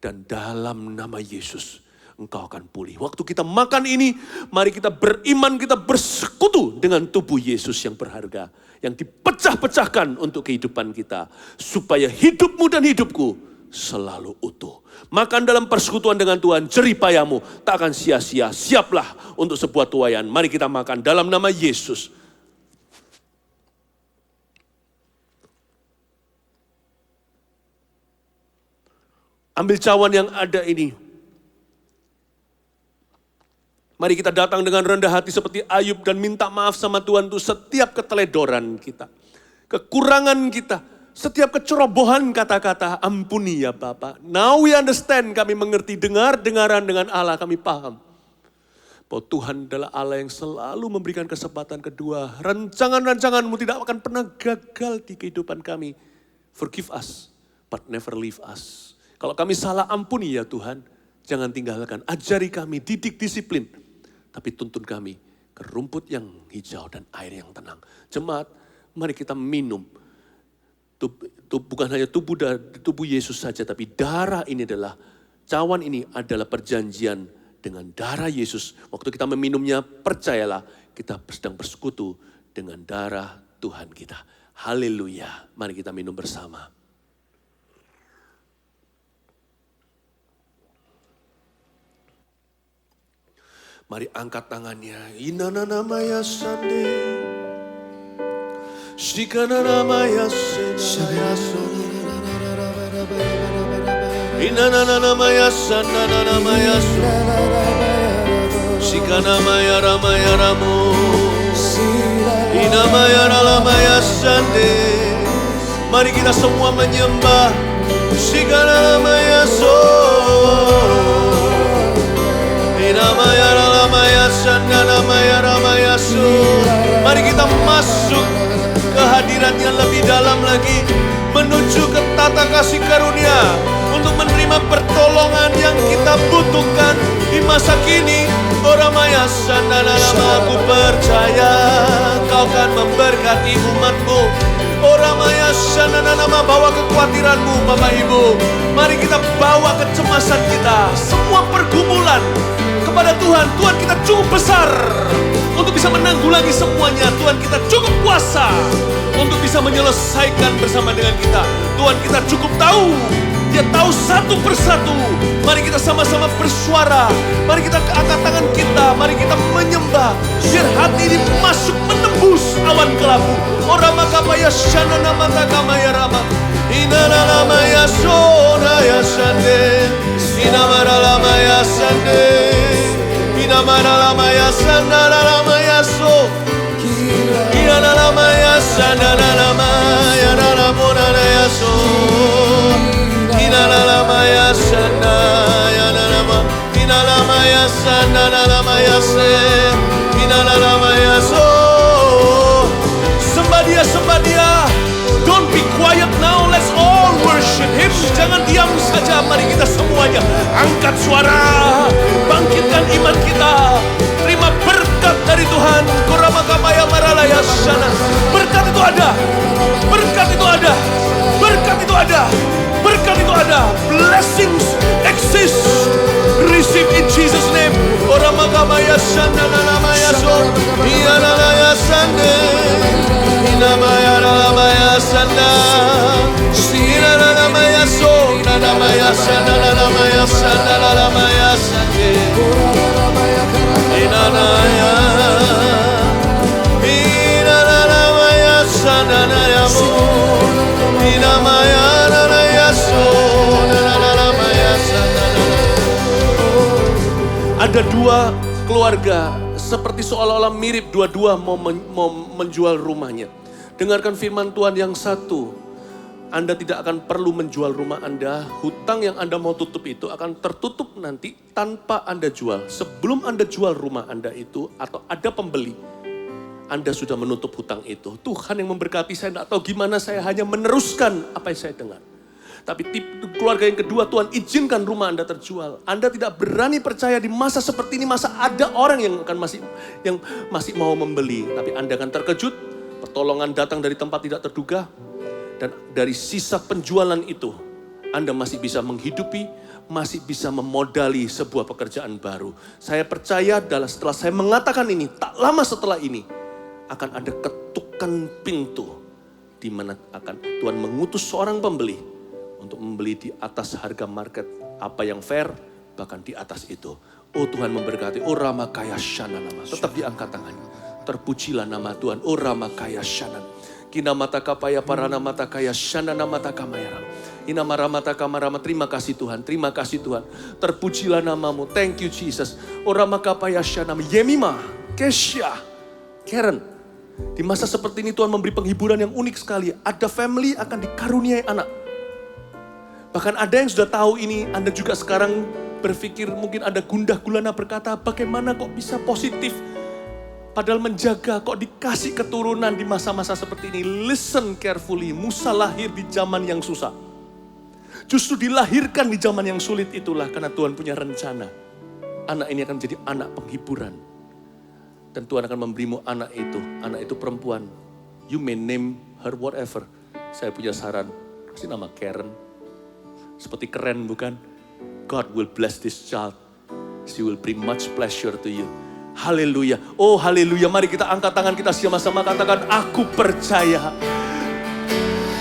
Dan dalam nama Yesus, engkau akan pulih. Waktu kita makan ini, mari kita beriman, kita bersekutu dengan tubuh Yesus yang berharga. Yang dipecah-pecahkan untuk kehidupan kita. Supaya hidupmu dan hidupku selalu utuh. Makan dalam persekutuan dengan Tuhan, jerih payamu tak akan sia-sia. Siaplah untuk sebuah tuaian. Mari kita makan dalam nama Yesus. Ambil cawan yang ada ini. Mari kita datang dengan rendah hati seperti Ayub dan minta maaf sama Tuhan untuk setiap keteledoran kita. Kekurangan kita, setiap kecerobohan kata-kata, ampuni ya Bapa. Now we understand, kami mengerti, dengaran dengan Allah kami paham. Bahwa Tuhan adalah Allah yang selalu memberikan kesempatan kedua. Rancangan-rancangan-Mu tidak akan pernah gagal di kehidupan kami. Forgive us, but never leave us. Kalau kami salah, ampuni ya Tuhan. Jangan tinggalkan, ajari kami, didik disiplin. Tapi tuntun kami ke rumput yang hijau dan air yang tenang. Jemaat, mari kita minum. Bukan hanya tubuh Yesus saja, tapi darah ini adalah, cawan ini adalah perjanjian dengan darah Yesus. Waktu kita meminumnya, percayalah kita sedang bersekutu dengan darah Tuhan kita. Haleluya, mari kita minum bersama. Mari angkat tangannya. Inana maya sande. Shikana maya senaya so. Inana maya sanana maya so. Shikana maya ramaya ramo. Inamaya ralamaya sande. Mari kita semua menyembah. Shikana maya so. Mari kita masuk ke hadirat yang lebih dalam lagi, menuju ke tata kasih karunia untuk menerima pertolongan yang kita butuhkan di masa kini. Oramaya sandanama, aku percaya Kau akan memberkati umat-Mu. Oramaya sandanama, bawa kekhawatiran-Mu Bapak Ibu. Mari kita bawa kecemasan kita, semua pergumulan kepada Tuhan. Tuhan, kita cukup besar. untuk bisa menanggulangi semuanya. Tuhan, kita cukup kuasa untuk bisa menyelesaikan bersama dengan kita. Tuhan, kita cukup tahu. Dia tahu satu persatu. Mari kita sama-sama bersuara. Mari kita angkat tangan kita. Mari kita menyembah. Biar hati ini masuk menembus awan kelabu. Orama kapaya shanana mata kamaya rama. Inana lama ya sona ya shande. Inamara lama ya shande. Inamara lama ya sandara lama ya so. Inana lama ya sandara lama ya rara mona ya so. Inalama ya sana ya nalama. Inalama ya sana nalama ya se. Inalama ya so. Sembah dia, sembah dia. Don't be quiet now, let's all worship Him. Jangan diam saja, mari kita semuanya angkat suara, bangkitkan iman kita. Terima berkat dari Tuhan. Kurama kamaya maralaya sana. Berkat itu ada, berkat itu ada, berkat itu ada, berkat itu ada. Blessings exist. Receive in Jesus name. Kurama kamaya sana nalamaya so. Iyanalaya sana. Inamaya nalamaya sana. Inanamaya so. Nanamaya sana nalamaya sana nalamaya sana. Inanaya. Inanamaya sana nalamu. Inamaya nalaya so. Nanamaya sana. Ada dua keluarga seperti seolah-olah mirip, dua-dua mau menjual rumahnya. Dengarkan firman Tuhan yang satu. Anda tidak akan perlu menjual rumah Anda. Hutang yang Anda mau tutup itu akan tertutup nanti tanpa Anda jual. Sebelum Anda jual rumah Anda itu atau ada pembeli, Anda sudah menutup hutang itu. Tuhan yang memberkati, saya tidak tahu gimana, saya hanya meneruskan apa yang saya dengar. Tapi keluarga yang kedua, Tuhan izinkan rumah Anda terjual. Anda tidak berani percaya di masa seperti ini, masa ada orang yang masih mau membeli. Tapi Anda akan terkejut, pertolongan datang dari tempat tidak terduga. Dan dari sisa penjualan itu, Anda masih bisa menghidupi, masih bisa memodali sebuah pekerjaan baru. Saya percaya setelah saya mengatakan ini, tak lama setelah ini, akan ada ketukan pintu. Di mana akan Tuhan mengutus seorang pembeli untuk membeli di atas harga market. Apa yang fair, bahkan di atas itu. Oh Tuhan memberkati. Oh Rama Kaya Shana nama. Tetap diangkat tangannya. Terpujilah nama Tuhan. Oh Rama Kaya Shana. Kina mata kapaya parana mata kaya Shana nama mata kamera. Ina maramata kamarama. Terima kasih Tuhan. Terima kasih Tuhan. Terpujilah namamu. Thank you Jesus. Oh Rama Kapaya Shana. Yemima. Kesha. Karen. Di masa seperti ini Tuhan memberi penghiburan yang unik sekali. Ada family akan dikaruniai anak. Bahkan ada yang sudah tahu ini, Anda juga sekarang berpikir mungkin ada gundah gulana berkata, bagaimana kok bisa positif? Padahal menjaga kok dikasih keturunan di masa-masa seperti ini. Listen carefully, Musa lahir di zaman yang susah. Justru dilahirkan di zaman yang sulit itulah karena Tuhan punya rencana. Anak ini akan menjadi anak penghiburan. Dan Tuhan akan memberimu anak itu perempuan. You may name her whatever. Saya punya saran, kasih nama Karen. Seperti keren bukan? God will bless this child. She will bring much pleasure to you. Haleluya. Oh haleluya. Mari kita angkat tangan kita sama-sama katakan, aku percaya.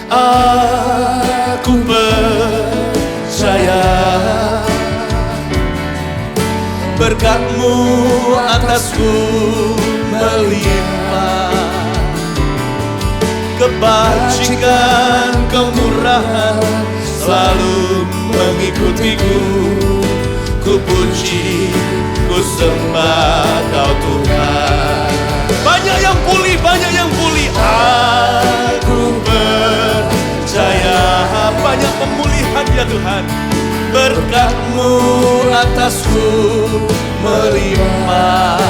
Aku percaya. Berkat-Mu atasku melimpah. Kebajikan, kemurahan selalu mengikutiku. Ku puji, ku sembah Kau Tuhan. Banyak yang pulih, banyak yang pulih. Aku percaya banyak pemulihan ya Tuhan. Berkat-Mu atasku melimpah.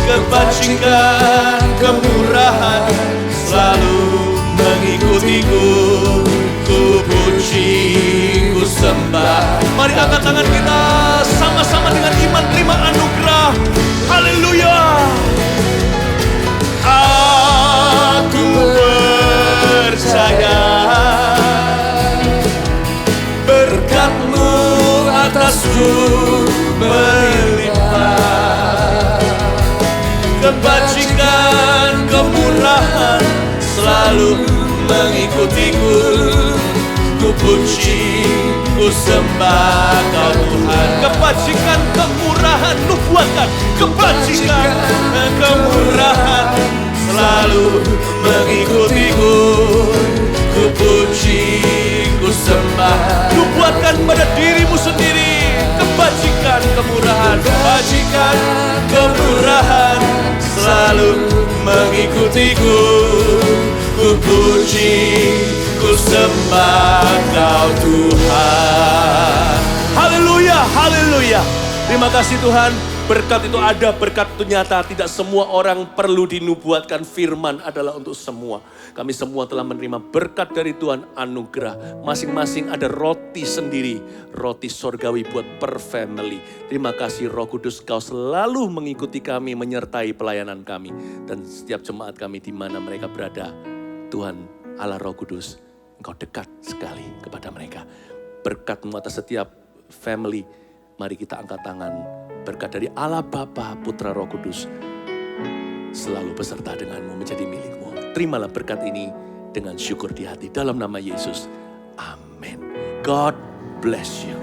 Kebajikan, kemurahan selalu mengikutiku. Ku puji, ku sembah. Mari angkat tangan kita sama-sama dengan iman terima anugerah. Haleluya. Aku percaya. Berkat-Mu atasku melimpah. selalu mengikutiku. Ku puji, ku sembah Kau Tuhan. Kebajikan, kemurahan, nubuatkan. Kebajikan, kemurahan selalu mengikutiku. Ku puji, ku sembah. Nubuatkan pada dirimu sendiri. Kebajikan, kemurahan, kebajikan, kemurahan selalu mengikutiku. Ku puji, ku sembah Kau Tuhan. Haleluya, haleluya. Terima kasih Tuhan. Berkat itu ada, berkat itu nyata. Tidak semua orang perlu dinubuatkan, firman adalah untuk semua. Kami semua telah menerima berkat dari Tuhan, anugerah. Masing-masing ada roti sendiri, roti sorgawi buat per family. Terima kasih Roh Kudus, Kau selalu mengikuti kami, menyertai pelayanan kami. Dan setiap jemaat kami di mana mereka berada, Tuhan Allah Roh Kudus, Engkau dekat sekali kepada mereka. Berkat-Mu atas setiap family, mari kita angkat tangan. Berkat dari Allah Bapa, Putra, Roh Kudus selalu beserta denganmu, menjadi milikmu. Terimalah berkat ini dengan syukur di hati dalam nama Yesus. Amin. God bless you.